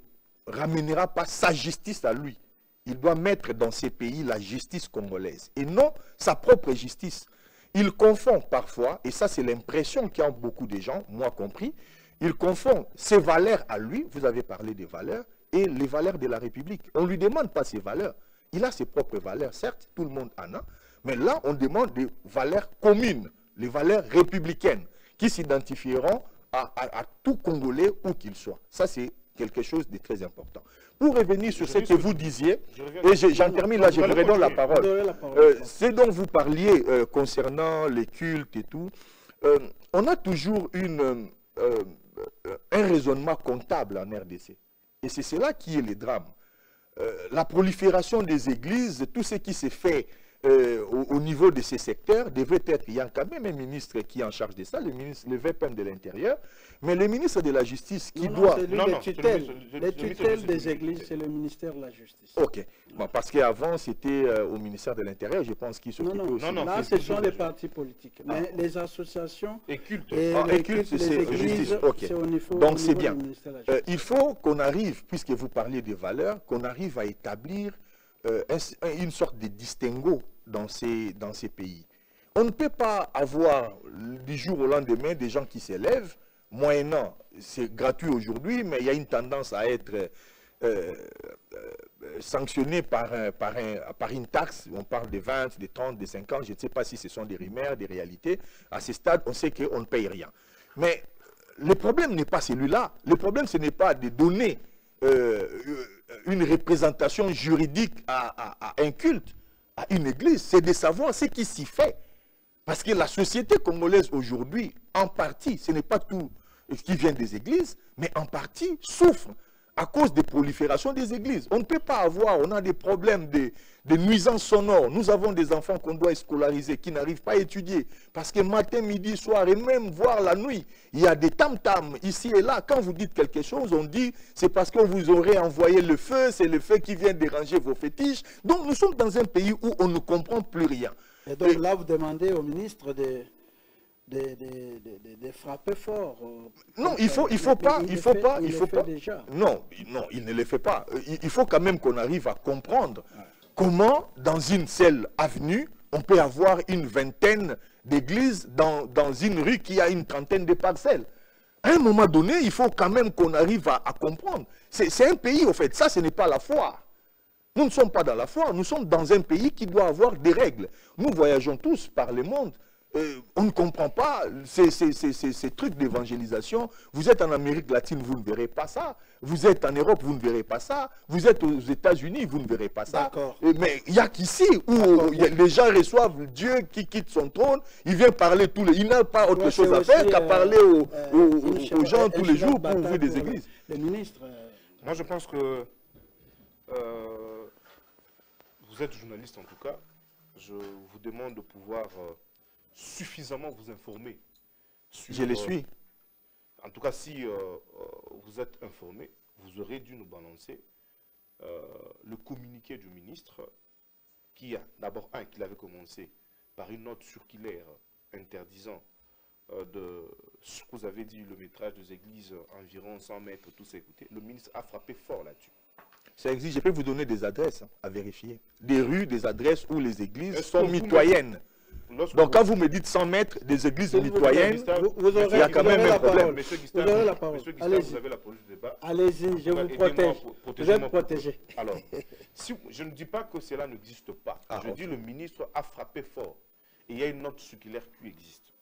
ramènera pas sa justice à lui. Il doit mettre dans ces pays la justice congolaise et non sa propre justice. Il confond parfois, et ça c'est l'impression qu'il y a beaucoup de gens, moi compris, il confond ses valeurs à lui, vous avez parlé des valeurs, et les valeurs de la République. On ne lui demande pas ses valeurs. Il a ses propres valeurs, certes, tout le monde en a, mais là on demande des valeurs communes, les valeurs républicaines, qui s'identifieront à tout Congolais où qu'il soit. Ça c'est quelque chose de très important. Pour revenir sur ce que vous disiez, et j'en termine là, je vous redonne la parole. Ce dont vous parliez concernant les cultes et tout, on a toujours un raisonnement comptable en RDC. Et c'est cela qui est le drame. La prolifération des églises, tout ce qui s'est fait au niveau de ces secteurs devrait être, il y a quand même un ministre qui est en charge de ça, le VPM de l'Intérieur, mais le ministre de la Justice qui doit... Les tutelles des églises, c'est le ministère de la Justice. Ok, bon, parce qu'avant c'était au ministère de l'Intérieur, je pense qu'il s'occupait aussi. Non, là ce sont les partis politiques, mais les associations et cultes, les cultes, c'est églises, okay. C'est au niveau, donc c'est bien. Il faut qu'on arrive, puisque vous parliez des valeurs, qu'on arrive à établir une sorte de distinguo dans ces pays. On ne peut pas avoir du jour au lendemain des gens qui s'élèvent, moyennant, c'est gratuit aujourd'hui, mais il y a une tendance à être sanctionné par une taxe. On parle de 20, de 30, de 50, je ne sais pas si ce sont des rumeurs, des réalités. À ce stade, on sait qu'on ne paye rien. Mais le problème n'est pas celui-là. Le problème, ce n'est pas de donner une représentation juridique à un culte, à une église, c'est de savoir ce qui s'y fait. Parce que la société congolaise aujourd'hui, en partie, ce n'est pas tout ce qui vient des églises, mais en partie souffre à cause des proliférations des églises. On ne peut pas avoir, on a des problèmes de nuisances sonores. Nous avons des enfants qu'on doit scolariser, qui n'arrivent pas à étudier. Parce que matin, midi, soir, et même voire la nuit, il y a des tam-tams ici et là. Quand vous dites quelque chose, on dit, c'est parce qu'on vous aurait envoyé le feu, c'est le feu qui vient déranger vos fétiches. Donc nous sommes dans un pays où on ne comprend plus rien. Et donc là, vous demandez au ministre de frapper fort. Non, il faut pas. Déjà. Non, il ne le fait pas. Il faut quand même qu'on arrive à comprendre comment, dans une seule avenue, on peut avoir une vingtaine d'églises dans une rue qui a une trentaine de parcelles. À un moment donné, il faut quand même qu'on arrive à comprendre. C'est un pays, au fait, ça, ce n'est pas la foire. Nous ne sommes pas dans la foire, nous sommes dans un pays qui doit avoir des règles. Nous voyageons tous par le monde. On ne comprend pas ces trucs d'évangélisation. Vous êtes en Amérique latine, vous ne verrez pas ça. Vous êtes en Europe, vous ne verrez pas ça. Vous êtes aux États-Unis, vous ne verrez pas ça. Mais il n'y a qu'ici où les gens reçoivent Dieu qui quitte son trône. Il vient parler tous les... Il n'a pas autre chose à faire qu'à parler aux gens tous les jours pour ouvrir des églises. Le ministre... Moi, je pense que vous êtes journaliste en tout cas. Je vous demande de pouvoir... suffisamment vous informer. Je le suis. En tout cas, si vous êtes informé, vous aurez dû nous balancer le communiqué du ministre qui a d'abord qu'il avait commencé par une note circulaire interdisant ce que vous avez dit, le métrage des églises environ 100 mètres, tout ça écouté. Le ministre a frappé fort là-dessus. Ça existe. Je peux vous donner des adresses à vérifier. Des rues, des adresses où les églises sont mitoyennes. Donc quand vous me dites 100 mètres des églises mitoyennes, il y a quand même un problème. Vous aurez la parole. Allez-y. Vous avez la police du débat. Allez-y, je vous protège. Je vais me protéger. Alors, je ne dis pas que cela n'existe pas. Je dis le ministre a frappé fort. Et il y a une note circulaire qui existe.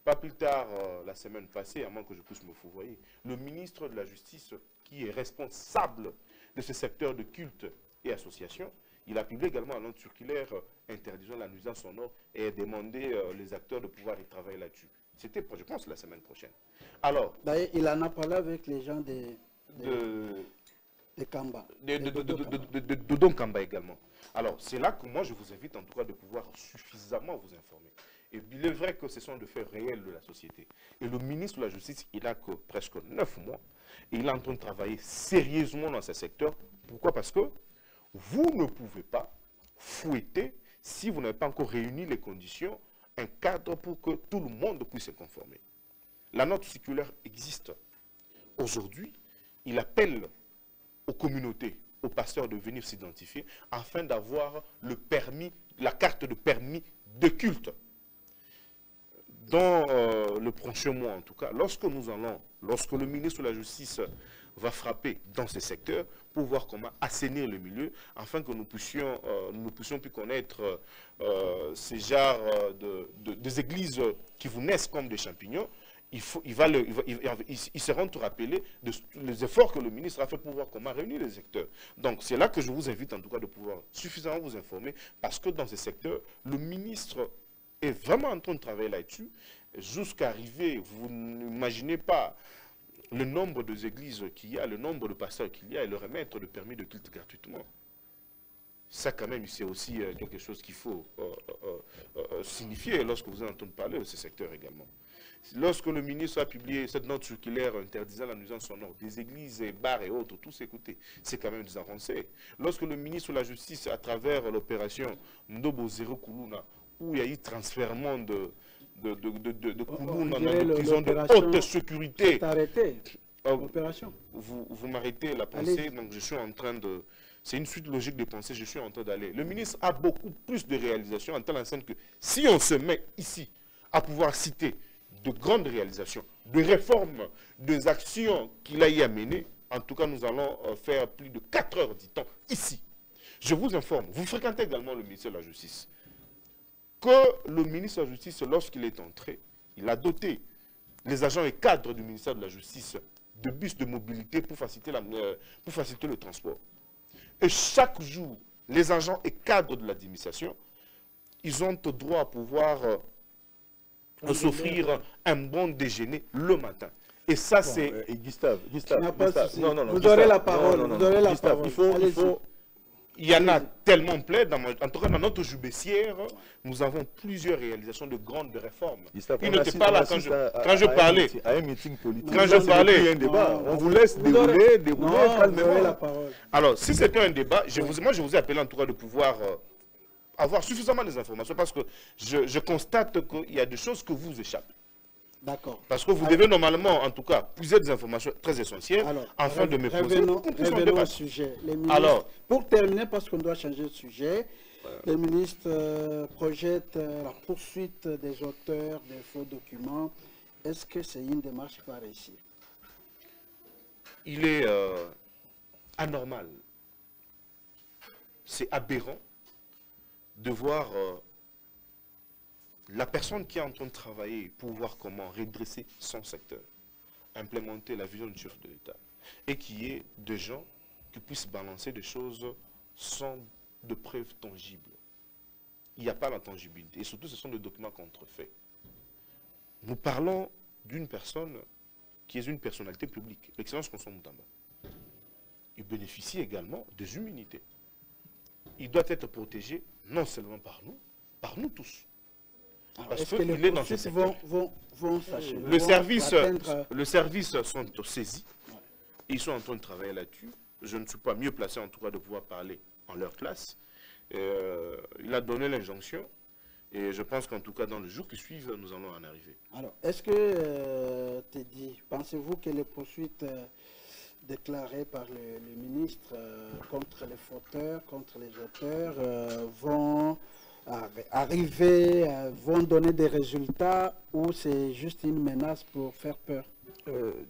Pas plus tard, la semaine passée, à moins que je puisse me fourvoyer, le ministre de la Justice, qui est responsable de ce secteur de culte et association, il a publié également un note circulaire interdisant la nuisance sonore et a demandé les acteurs de pouvoir y travailler là-dessus. C'était, je pense, la semaine prochaine. Alors... D'ailleurs, il en a parlé avec les gens de Kamba. De Don Kamba également. Alors, c'est là que moi, je vous invite en tout cas de pouvoir suffisamment vous informer. Et il est vrai que ce sont des faits réels de la société. Et le ministre de la Justice, il a que presque 9 mois. Et il est en train de travailler sérieusement dans ce secteur. Pourquoi? Parce que vous ne pouvez pas fouetter, si vous n'avez pas encore réuni les conditions, un cadre pour que tout le monde puisse se conformer. La note circulaire existe. Aujourd'hui, il appelle aux communautés, aux pasteurs de venir s'identifier afin d'avoir le permis, la carte de permis de culte. Dans le prochain mois en tout cas, lorsque le ministre de la Justice va frapper dans ces secteurs pour voir comment assainir le milieu, afin que nous puissions plus connaître ces genres des églises qui vous naissent comme des champignons. Il se rend rappeler les efforts que le ministre a fait pour voir comment réunir les secteurs. Donc c'est là que je vous invite en tout cas de pouvoir suffisamment vous informer, parce que dans ces secteurs, le ministre est vraiment en train de travailler là-dessus, jusqu'à arriver, vous n'imaginez pas le nombre d'églises qu'il y a, le nombre de pasteurs qu'il y a, et leur remettre le permis de culte gratuitement. Ça quand même, c'est aussi quelque chose qu'il faut signifier lorsque vous êtes en train de parler de ce secteur également. Lorsque le ministre a publié cette note circulaire interdisant la nuisance sonore des églises, et bars et autres, tous écoutés, c'est quand même des avancées. Lorsque le ministre de la Justice, à travers l'opération Ndobo Zero Kuluna, où il y a eu transfèrement de Kuluna dans des prisons de haute sécurité. C'est arrêté, l'opération. Vous m'arrêtez la pensée, donc je suis en train de... C'est une suite logique de pensée, je suis en train d'aller. Le ministre a beaucoup plus de réalisations en telle enseigne que si on se met ici à pouvoir citer de grandes réalisations, de réformes, des actions qu'il a y à mener, en tout cas nous allons faire plus de 4 heures du temps ici. Je vous informe, vous fréquentez également le ministère de la Justice, que le ministre de la Justice, lorsqu'il est entré, il a doté les agents et cadres du ministère de la Justice de bus de mobilité pour faciliter le transport. Et chaque jour, les agents et cadres de l'administration, ils ont le droit à pouvoir s'offrir un bon déjeuner le matin. Et ça, c'est... Gustave, non, non, vous aurez la parole. Vous aurez la Gustave, parole. Il y en a tellement plein, en tout cas dans notre joubessière, nous avons plusieurs réalisations de grandes réformes. Il n'était pas là quand je parlais. À un meeting politique. Quand je parlais. On vous laisse dérouler calmement. La parole. Alors, si c'était un débat, moi je vous ai appelé en tout cas de pouvoir avoir suffisamment des informations parce que je constate qu'il y a des choses que vous échappent. D'accord. Parce que vous devez normalement, en tout cas, puiser des informations très essentielles afin de me poser. Revenons au sujet. Les ministres, alors, pour terminer, parce qu'on doit changer de sujet, les ministres projettent la poursuite des auteurs des faux documents. Est-ce que c'est une démarche qui va réussir? Il est anormal. C'est aberrant de voir la personne qui est en train de travailler pour voir comment redresser son secteur, implémenter la vision du chef de l'État, et qu'il y ait des gens qui puissent balancer des choses sans de preuves tangibles. Il n'y a pas la tangibilité. Et surtout, ce sont des documents contrefaits. Nous parlons d'une personne qui est une personnalité publique, l'excellence Constant Moutamba. Il bénéficie également des immunités. Il doit être protégé non seulement par nous tous. Parce qu'il est dans ce secteur. Le service sont saisis. Ils sont en train de travailler là-dessus. Je ne suis pas mieux placé en tout cas de pouvoir parler en leur place. Il a donné l'injonction. Et je pense qu'en tout cas, dans le jour qui suit, nous allons en arriver. Alors, est-ce que, Teddy, pensez-vous que les poursuites déclarées par le ministre contre les fauteurs, contre les auteurs, vont arriver, vont donner des résultats ou c'est juste une menace pour faire peur?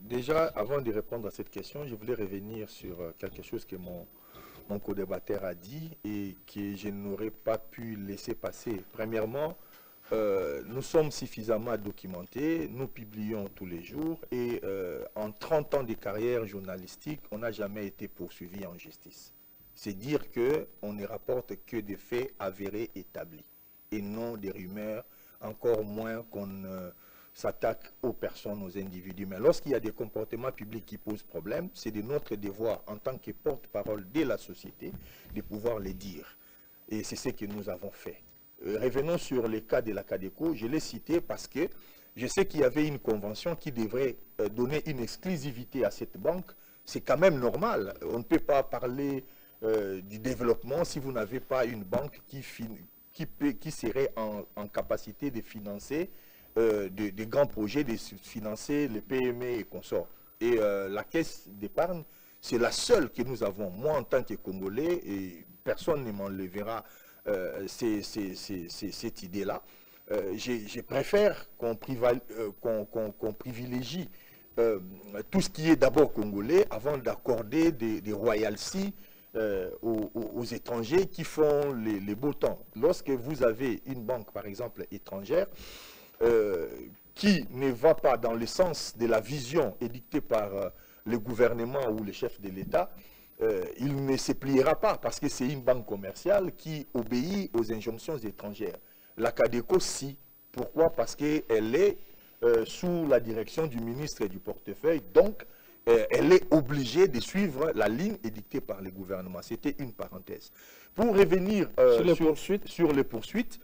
Déjà, avant de répondre à cette question, je voulais revenir sur quelque chose que mon co-débatteur a dit et que je n'aurais pas pu laisser passer. Premièrement, nous sommes suffisamment documentés, nous publions tous les jours et en 30 ans de carrière journalistique, on n'a jamais été poursuivi en justice. C'est dire qu'on ne rapporte que des faits avérés établis et non des rumeurs, encore moins qu'on s'attaque aux personnes, aux individus. Mais lorsqu'il y a des comportements publics qui posent problème, c'est de notre devoir en tant que porte-parole de la société de pouvoir les dire. Et c'est ce que nous avons fait. Revenons sur le cas de la Cadeco. Je l'ai cité parce que je sais qu'il y avait une convention qui devrait donner une exclusivité à cette banque. C'est quand même normal. On ne peut pas parler du développement si vous n'avez pas une banque qui serait en capacité de financer des grands projets, de financer les PME et consorts. Et la caisse d'épargne, c'est la seule que nous avons. Moi, en tant que Congolais, et personne ne m'enlèvera cette idée-là, je préfère qu'on privilégie tout ce qui est d'abord congolais avant d'accorder des royalties aux étrangers qui font les beaux temps. Lorsque vous avez une banque, par exemple, étrangère, qui ne va pas dans le sens de la vision édictée par le gouvernement ou le chef de l'État, il ne se pliera pas parce que c'est une banque commerciale qui obéit aux injonctions étrangères. La Cadeco, si. Pourquoi? Parce qu'elle est sous la direction du ministre et du portefeuille, donc elle est obligée de suivre la ligne édictée par le gouvernement. C'était une parenthèse. Pour revenir sur les poursuites,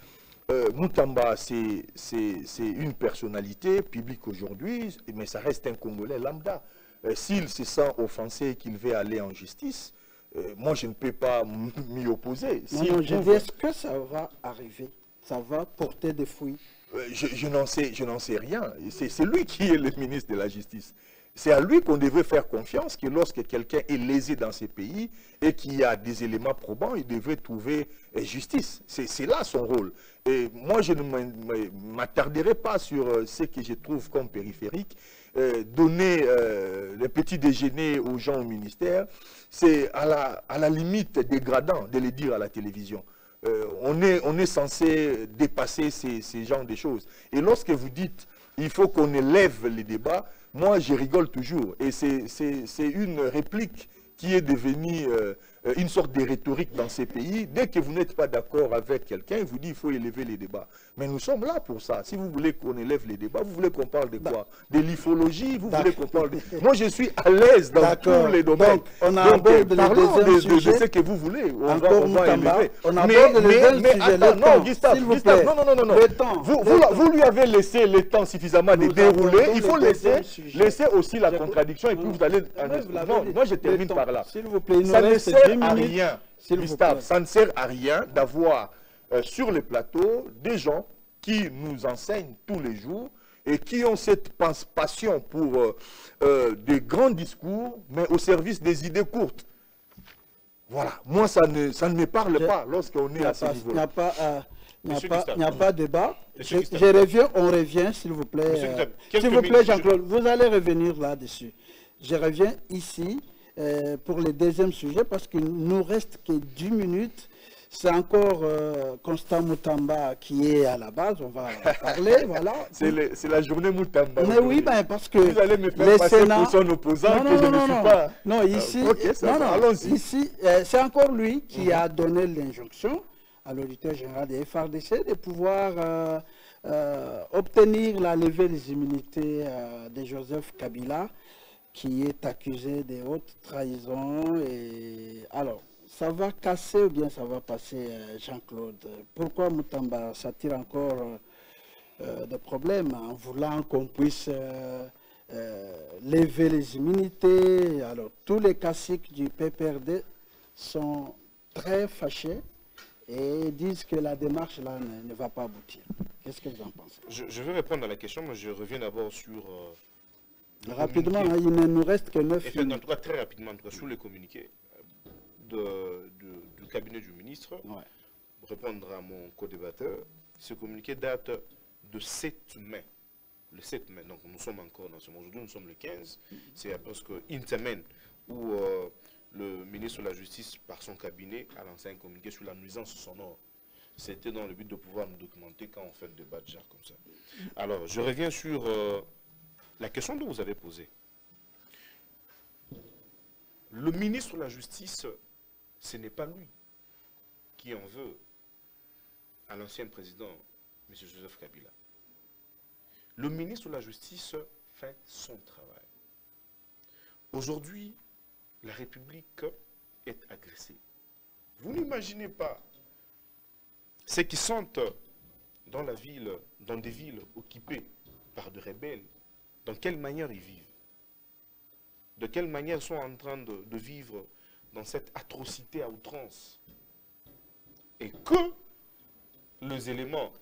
Moutamba, c'est une personnalité publique aujourd'hui, mais ça reste un Congolais lambda. S'il se sent offensé et qu'il veut aller en justice, moi je ne peux pas m'y opposer. Non, je dis, est-ce que ça va arriver? Ça va porter des fruits? Je n'en sais rien. C'est lui qui est le ministre de la Justice. C'est à lui qu'on devrait faire confiance que lorsque quelqu'un est lésé dans ces pays et qu'il y a des éléments probants, il devrait trouver justice. C'est là son rôle. Et moi, je ne m'attarderai pas sur ce que je trouve comme périphérique. Donner le petit déjeuner aux gens au ministère, c'est à la limite dégradant de le dire à la télévision. On est censé dépasser ces genres de choses. Et lorsque vous dites il faut qu'on élève les débats, moi je rigole toujours. Et c'est une réplique qui est devenue une sorte de rhétorique dans ces pays. Dès que vous n'êtes pas d'accord avec quelqu'un, il vous dit qu'il faut élever les débats. Mais nous sommes là pour ça. Si vous voulez qu'on élève les débats, vous voulez qu'on parle de quoi? De l'ifologie, vous voulez qu'on parle de... Moi, je suis à l'aise dans tous les domaines. Donc, on aborde parlons de ce que vous voulez. On va élever. On aborde mais attends, non, Gustave, non. Vous lui avez laissé le temps suffisamment de dérouler. Il faut laisser aussi la contradiction et puis vous allez... Non, moi je termine par là. S'il vous plaît, ça ne sert à rien, Gustave, ça ne sert à rien d'avoir sur les plateaux des gens qui nous enseignent tous les jours et qui ont cette passion pour des grands discours, mais au service des idées courtes. Voilà, moi ça ne me parle pas lorsqu'on est à ce niveau. Il n'y a pas de débat. On revient, s'il vous plaît. S'il vous plaît, Jean-Claude, vous allez revenir là-dessus. Je reviens ici pour le deuxième sujet parce qu'il ne nous reste que 10 minutes. C'est encore Constant Moutamba qui est à la base, on va parler, voilà. C'est la journée Moutamba. Mais oui, ben, parce que vous allez me faire passer pour son opposant que je ne suis pas. Non, ici, ici c'est encore lui qui a donné l'injonction à l'auditeur général des FRDC de pouvoir obtenir la levée des immunités de Joseph Kabila, qui est accusé de haute trahison. Et alors, ça va casser ou bien ça va passer, Jean-Claude? Pourquoi Moutamba s'attire encore de problèmes en voulant qu'on puisse lever les immunités? Alors, tous les caciques du PPRD sont très fâchés et disent que la démarche là ne va pas aboutir. Qu'est-ce que vous en pensez? Je vais répondre à la question, mais je reviens d'abord sur... rapidement, hein, il ne nous reste que 9 minutes. En tout cas, très rapidement, sur les communiqués du cabinet du ministre, pour répondre à mon co-débatteur, ce communiqué date de 7 mai. Le 7 mai, donc nous sommes encore dans ce moment. Aujourd'hui, nous sommes le 15. C'est à presque une semaine où le ministre de la Justice, par son cabinet, a lancé un communiqué sur la nuisance sonore. C'était dans le but de pouvoir nous documenter quand on fait le débat de genre comme ça. Alors, je reviens sur la question que vous avez posée. Le ministre de la Justice, ce n'est pas lui qui en veut à l'ancien président, M. Joseph Kabila. Le ministre de la Justice fait son travail. Aujourd'hui, la République est agressée. Vous n'imaginez pas ceux qui sont dans la ville, dans des villes occupées par des rebelles, dans quelle manière ils vivent, de quelle manière ils sont en train de vivre dans cette atrocité à outrance. Et que les éléments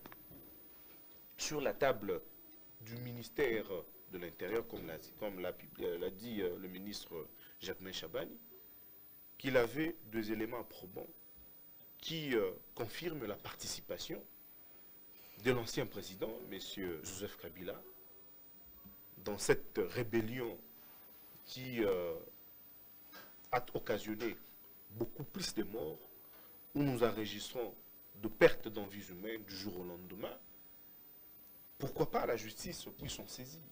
sur la table du ministère de l'Intérieur, comme l'a dit le ministre Jacquemain Chabani, qu'il avait 2 éléments probants qui confirment la participation de l'ancien président, M. Joseph Kabila, dans cette rébellion qui a occasionné beaucoup plus de morts, où nous enregistrons de pertes d'envies humaines du jour au lendemain. Pourquoi pas la justice puisse en saisir?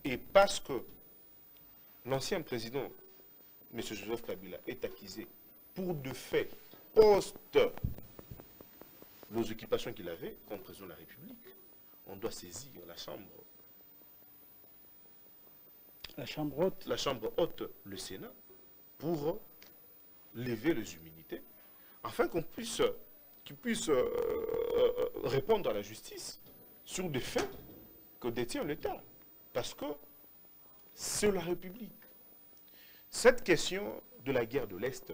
Et parce que l'ancien président, M. Joseph Kabila, est accusé pour de faits post les occupations qu'il avait comme président de la République, on doit saisir la chambre haute. La chambre haute, le Sénat, pour lever les immunités, afin qu'il puisse répondre à la justice sur des faits que détient l'État. Parce que c'est la République. Cette question de la guerre de l'Est,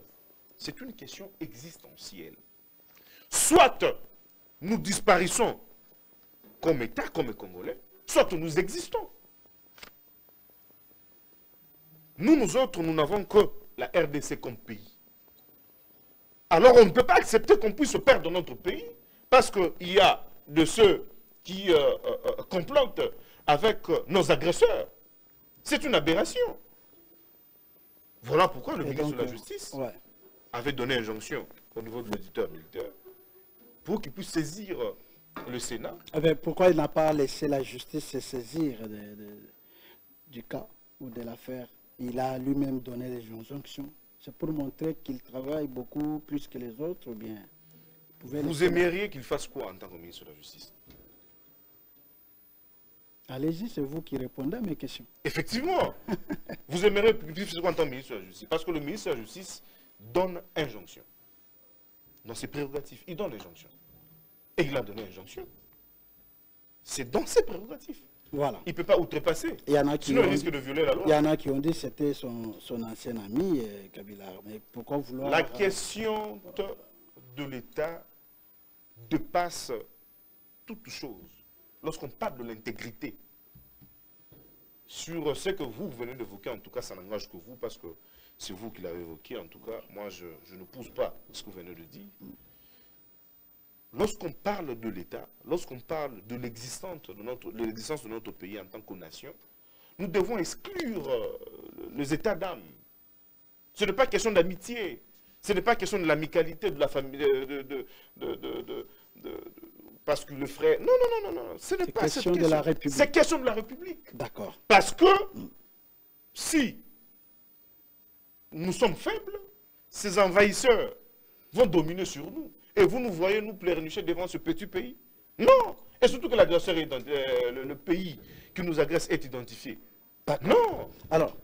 c'est une question existentielle. Soit nous disparaissons comme État, comme Congolais, soit nous existons. Nous autres, nous n'avons que la RDC comme pays. Alors on ne peut pas accepter qu'on puisse perdre notre pays parce qu'il y a de ceux qui complotent avec nos agresseurs. C'est une aberration. Voilà pourquoi le ministre de la Justice avait donné injonction au niveau de l'auditeur militaire pour qu'il puisse saisir le Sénat. Pourquoi il n'a pas laissé la justice se saisir du cas ou de l'affaire? il a lui-même donné des injonctions. C'est pour montrer qu'il travaille beaucoup plus que les autres ou bien vous aimeriez qu'il fasse quoi en tant que ministre de la Justice? Allez-y, c'est vous qui répondez à mes questions. Effectivement. Vous aimeriez qu'il fasse quoi en tant que ministre de la Justice? Parce que le ministre de la Justice donne injonction. Dans ses prérogatives, il donne l'injonction. Et il a donné l'injonction. C'est dans ses prérogatives. Voilà. Il ne peut pas outrepasser. Il y en a qui sinon, il risque de violer la loi. Il y en a qui ont dit que c'était son ancien ami, Kabila. Mais pourquoi vouloir... La question de l'État dépasse toute chose. Lorsqu'on parle de l'intégrité, sur ce que vous venez d'évoquer, en tout cas, ça n'engage que vous, parce que c'est vous qui l'avez évoqué. En tout cas, moi, je ne pousse pas ce que vous venez de dire. Lorsqu'on parle de l'État, lorsqu'on parle de l'existence de notre pays en tant que nation, nous devons exclure les états d'âme. Ce n'est pas question d'amitié, ce n'est pas question de l'amicalité de la famille, parce que le frère... Non, non, non, non, non. Ce n'est pas question de la République. C'est question de la République. D'accord. Parce que si nous sommes faibles, ces envahisseurs vont dominer sur nous. Et vous nous voyez nous pleurnicher devant ce petit pays? Non. Et surtout que l'agresseur, le pays qui nous agresse est identifié. Non. Alors,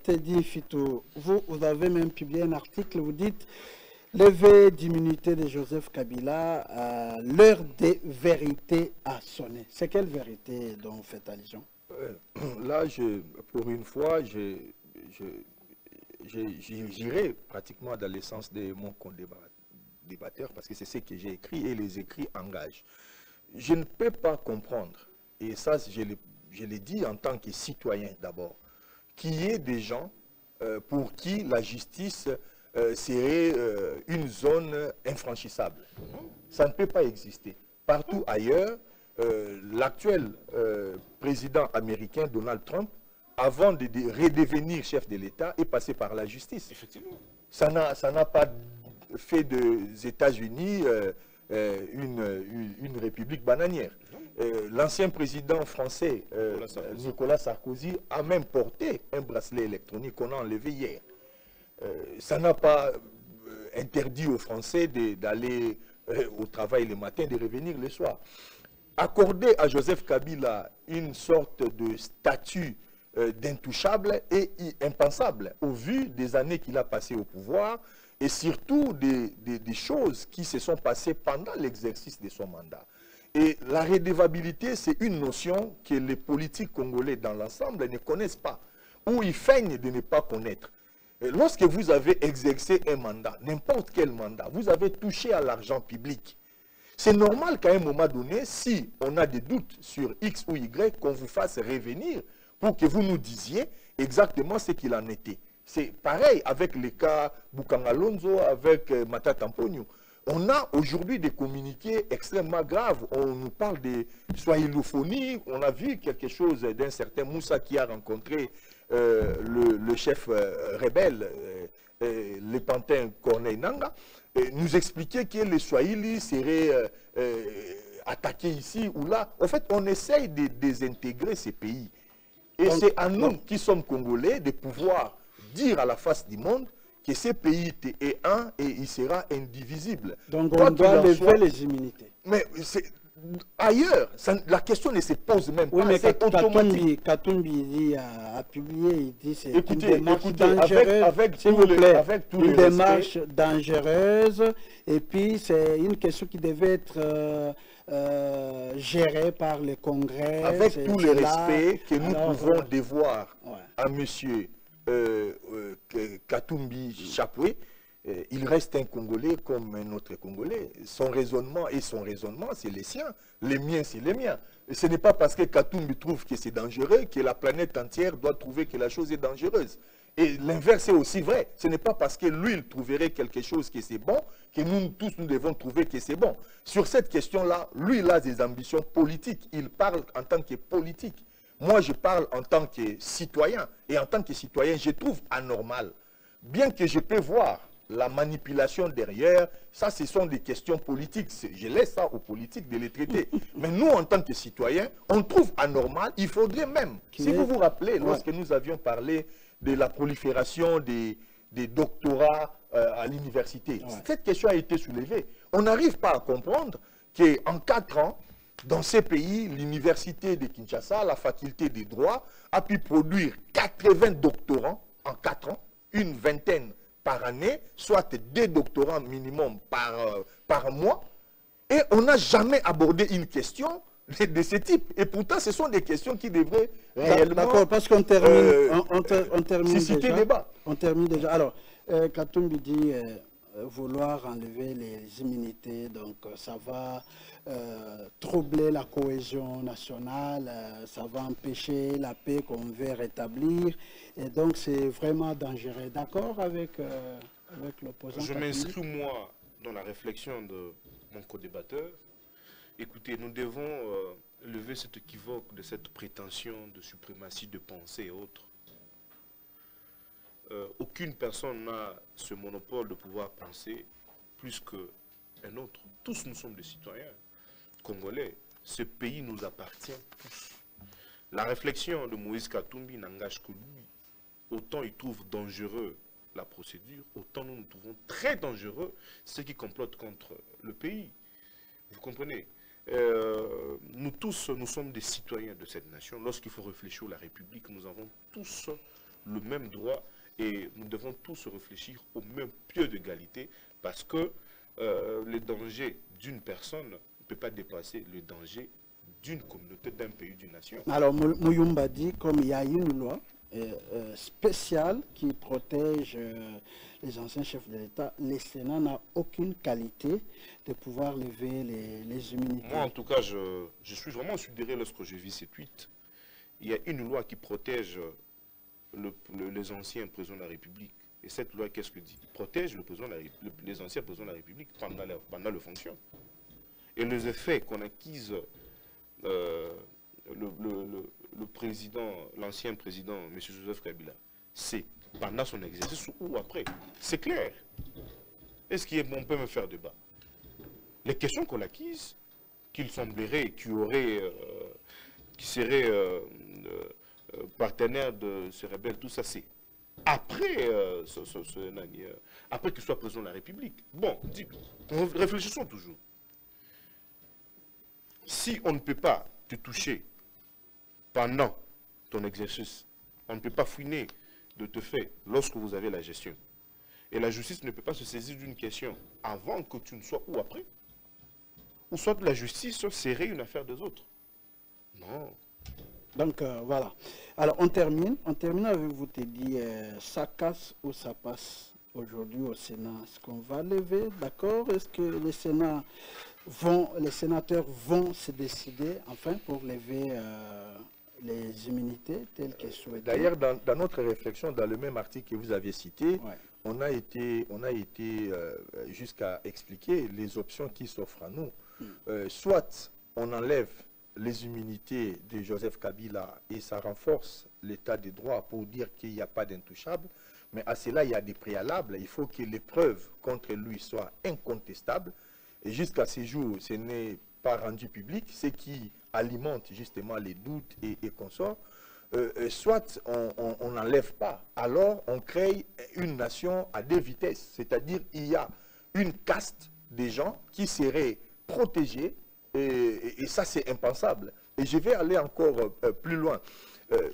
Teddy Fito, vous avez même publié un article, vous dites « Levée d'immunité de Joseph Kabila, l'heure des vérités a sonné ». C'est quelle vérité dont vous faites allusion? Là, pour une fois, j'irai pratiquement dans l'essence de mon débatteur, parce que c'est ce que j'ai écrit et les écrits engagent. Je ne peux pas comprendre, et ça je l'ai dit en tant que citoyen d'abord, qu'il y ait des gens pour qui la justice serait une zone infranchissable. Ça ne peut pas exister. Partout ailleurs, l'actuel président américain Donald Trump, avant de redevenir chef de l'État, est passé par la justice. Effectivement. Ça n'a pas fait des États-Unis une république bananière. L'ancien président français, Nicolas Sarkozy, a même porté un bracelet électronique qu'on a enlevé hier. Ça n'a pas interdit aux Français d'aller au travail le matin, de revenir le soir. Accorder à Joseph Kabila une sorte de statut d'intouchable est impensable au vu des années qu'il a passées au pouvoir, et surtout des choses qui se sont passées pendant l'exercice de son mandat. Et la redevabilité, c'est une notion que les politiques congolais dans l'ensemble ne connaissent pas, ou ils feignent de ne pas connaître. Et lorsque vous avez exercé un mandat, n'importe quel mandat, vous avez touché à l'argent public. C'est normal qu'à un moment donné, si on a des doutes sur X ou Y, qu'on vous fasse revenir pour que vous nous disiez exactement ce qu'il en était. C'est pareil avec les cas Bukangalonzo, avec Matata Mponyo. On a aujourd'hui des communiqués extrêmement graves. On nous parle de swahilophonie. On a vu quelque chose d'un certain Moussa qui a rencontré le chef rebelle, le pantin Corneille Nanga, nous expliquer que les Swahili seraient attaqués ici ou là. En fait, on essaye de désintégrer ces pays. Et c'est à nous qui sommes Congolais de pouvoir dire à la face du monde que ce pays est un et il sera indivisible. Donc on doit lever les immunités. Mais ailleurs, la question ne se pose même pas. Oui, mais Katumbi a publié, il dit c'est une démarche dangereuse. Une démarche dangereuse, et puis c'est une question qui devait être gérée par le Congrès. Avec tout le respect que nous pouvons devoir à monsieur Katumbi Chapwe, il reste un Congolais comme un autre Congolais. Son raisonnement et son raisonnement, c'est les siens. Les miens, c'est les miens. Et ce n'est pas parce que Katumbi trouve que c'est dangereux que la planète entière doit trouver que la chose est dangereuse. Et l'inverse est aussi vrai. Ce n'est pas parce que lui, il trouverait quelque chose qui c'est bon que nous tous, nous devons trouver que c'est bon. Sur cette question-là, lui, il a des ambitions politiques. Il parle en tant que politique. Moi, je parle en tant que citoyen. Et en tant que citoyen, je trouve anormal. Bien que je peux voir la manipulation derrière, ça, ce sont des questions politiques. Je laisse ça aux politiques de les traiter. Mais nous, en tant que citoyens, on trouve anormal, il faudrait même, si vous vous rappelez, lorsque nous avions parlé de la prolifération des doctorats à l'université, cette question a été soulevée. On n'arrive pas à comprendre qu'en 4 ans, dans ces pays, l'université de Kinshasa, la faculté des droits, a pu produire 80 doctorants en 4 ans, une vingtaine par année, soit 2 doctorants minimum par mois. Et on n'a jamais abordé une question de ce type. Et pourtant, ce sont des questions qui devraient réellement... D'accord, parce qu'on termine, on termine susciter déjà. Débat. On termine déjà. Alors, Katumbi dit vouloir enlever les immunités, donc ça va troubler la cohésion nationale, ça va empêcher la paix qu'on veut rétablir, et donc c'est vraiment dangereux. D'accord avec l'opposant? Je m'inscris, moi, dans la réflexion de mon co-débatteur. Écoutez, nous devons lever cet équivoque de cette prétention de suprématie de pensée et autres. Aucune personne n'a ce monopole de pouvoir penser plus qu'un autre. Tous nous sommes des citoyens congolais. Ce pays nous appartient tous. La réflexion de Moïse Katumbi n'engage que lui. Autant il trouve dangereux la procédure, autant nous nous trouvons très dangereux ceux qui complotent contre le pays. Vous comprenez? Nous tous, nous sommes des citoyens de cette nation. Lorsqu'il faut réfléchir à la République, nous avons tous le même droit et nous devons tous réfléchir au même pied d'égalité parce que le danger d'une personne ne peut pas dépasser le danger d'une communauté, d'un pays, d'une nation. Alors, Mouyumba dit, comme il y a une loi spéciale qui protège les anciens chefs de l'État, le Sénat n'a aucune qualité de pouvoir lever les immunités. Moi, en tout cas, je suis vraiment sidéré lorsque je vis ces tweets. Il y a une loi qui protège les anciens présidents de la République. Et cette loi, qu'est-ce que dit? Protège les anciens présidents de la République pendant leur fonction. Et les effets qu'on acquise le président, l'ancien président, M. Joseph Kabila, c'est pendant son exercice ou après. C'est clair. Est-ce qu'on peut me faire débat? Les questions qu'on acquise, qu'il semblerait, qui seraient partenaires de ce rebelle, tout ça, c'est après, après qu'il soit président de la République. Bon, réfléchissons toujours. Si on ne peut pas te toucher pendant ton exercice, on ne peut pas fouiner de te faire lorsque vous avez la gestion. Et la justice ne peut pas se saisir d'une question avant que tu ne sois ou après. Ou soit la justice serait une affaire des autres. Non. Donc voilà. Alors on termine avec vous, Teddy. Ça casse ou ça passe aujourd'hui au Sénat? Est-ce qu'on va lever, d'accord? Est-ce que les sénateurs vont se décider enfin pour lever les immunités telles qu'elles souhaitent? D'ailleurs, dans notre réflexion, dans le même article que vous avez cité, on a été jusqu'à expliquer les options qui s'offrent à nous. Soit on enlève les immunités de Joseph Kabila et ça renforce l'état de droit pour dire qu'il n'y a pas d'intouchable, mais à cela il y a des préalables. Il faut que les preuves contre lui soient incontestables et jusqu'à ce jour ce n'est pas rendu public, ce qui alimente justement les doutes et consorts. Soit on n'enlève pas, alors on crée une nation à 2 vitesses, c'est-à-dire il y a une caste des gens qui seraient protégés et ça c'est impensable. Et je vais aller encore plus loin.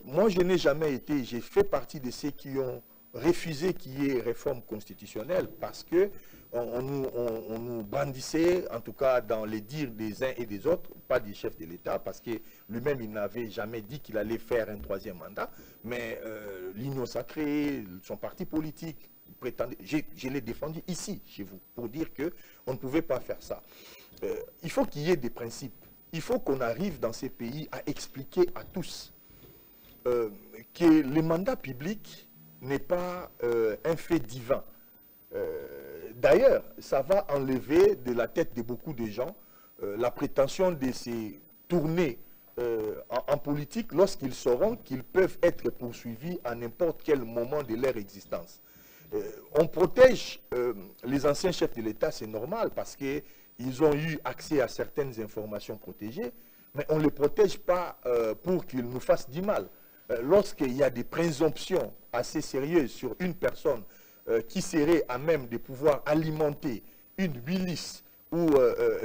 Moi je n'ai jamais été, j'ai fait partie de ceux qui ont refusé qu'il y ait réforme constitutionnelle parce que on nous brandissait, en tout cas dans les dires des uns et des autres, pas du chef de l'État, parce que lui-même il n'avait jamais dit qu'il allait faire un 3e mandat, mais l'Union sacrée, son parti politique, prétendait, je l'ai défendu ici, chez vous, pour dire qu'on ne pouvait pas faire ça. Il faut qu'il y ait des principes. Il faut qu'on arrive dans ces pays à expliquer à tous que le mandat public n'est pas un fait divin. D'ailleurs, ça va enlever de la tête de beaucoup de gens la prétention de se tourner en politique lorsqu'ils sauront qu'ils peuvent être poursuivis à n'importe quel moment de leur existence. On protège les anciens chefs de l'État, c'est normal, parce qu'ils ont eu accès à certaines informations protégées, mais on ne les protège pas pour qu'ils nous fassent du mal. Lorsqu'il y a des présomptions assez sérieuses sur une personne qui serait à même de pouvoir alimenter une milice ou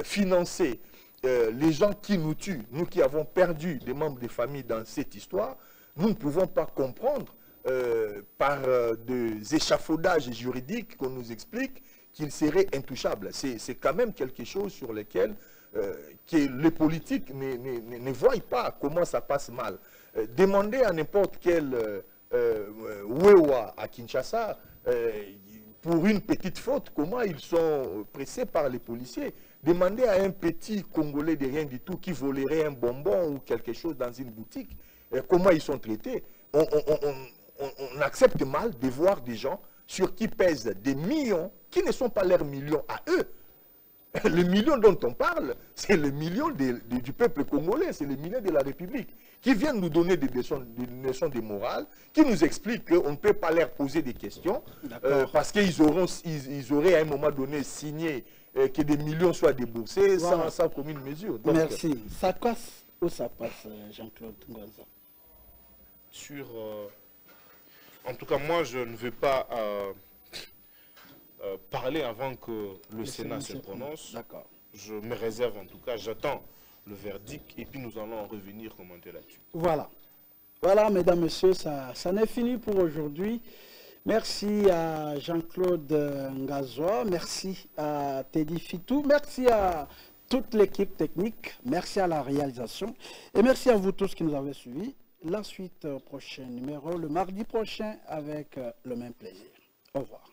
financer les gens qui nous tuent, nous qui avons perdu des membres des familles dans cette histoire, nous ne pouvons pas comprendre par des échafaudages juridiques qu'on nous explique qu'ils seraient intouchables. C'est quand même quelque chose sur lequel que les politiques ne voient pas comment ça passe mal. Demandez à n'importe quel Wewa à Kinshasa, pour une petite faute, comment ils sont pressés par les policiers. Demandez à un petit Congolais de rien du tout qui volerait un bonbon ou quelque chose dans une boutique, comment ils sont traités. On accepte mal de voir des gens sur qui pèsent des millions, qui ne sont pas leurs millions à eux. Les millions dont on parle, c'est les millions du peuple congolais, c'est les millions de la République, qui viennent nous donner des leçons de morale, qui nous expliquent qu'on ne peut pas leur poser des questions, parce qu'ils auraient à un moment donné signé que des millions soient déboursés sans commune mesure. Donc, merci. Ça casse ou ça passe, Jean-Claude Ngonza? En tout cas, moi, je ne veux pas parler avant que le Sénat se prononce. D'accord. Je me réserve en tout cas, j'attends le verdict et puis nous allons revenir commenter là-dessus. Voilà. Voilà, mesdames, messieurs, ça n'est fini pour aujourd'hui. Merci à Jean-Claude Ngazoua, merci à Teddy Fitou, merci à toute l'équipe technique, merci à la réalisation et merci à vous tous qui nous avez suivis. La suite au prochain numéro, le mardi prochain, avec le même plaisir. Au revoir.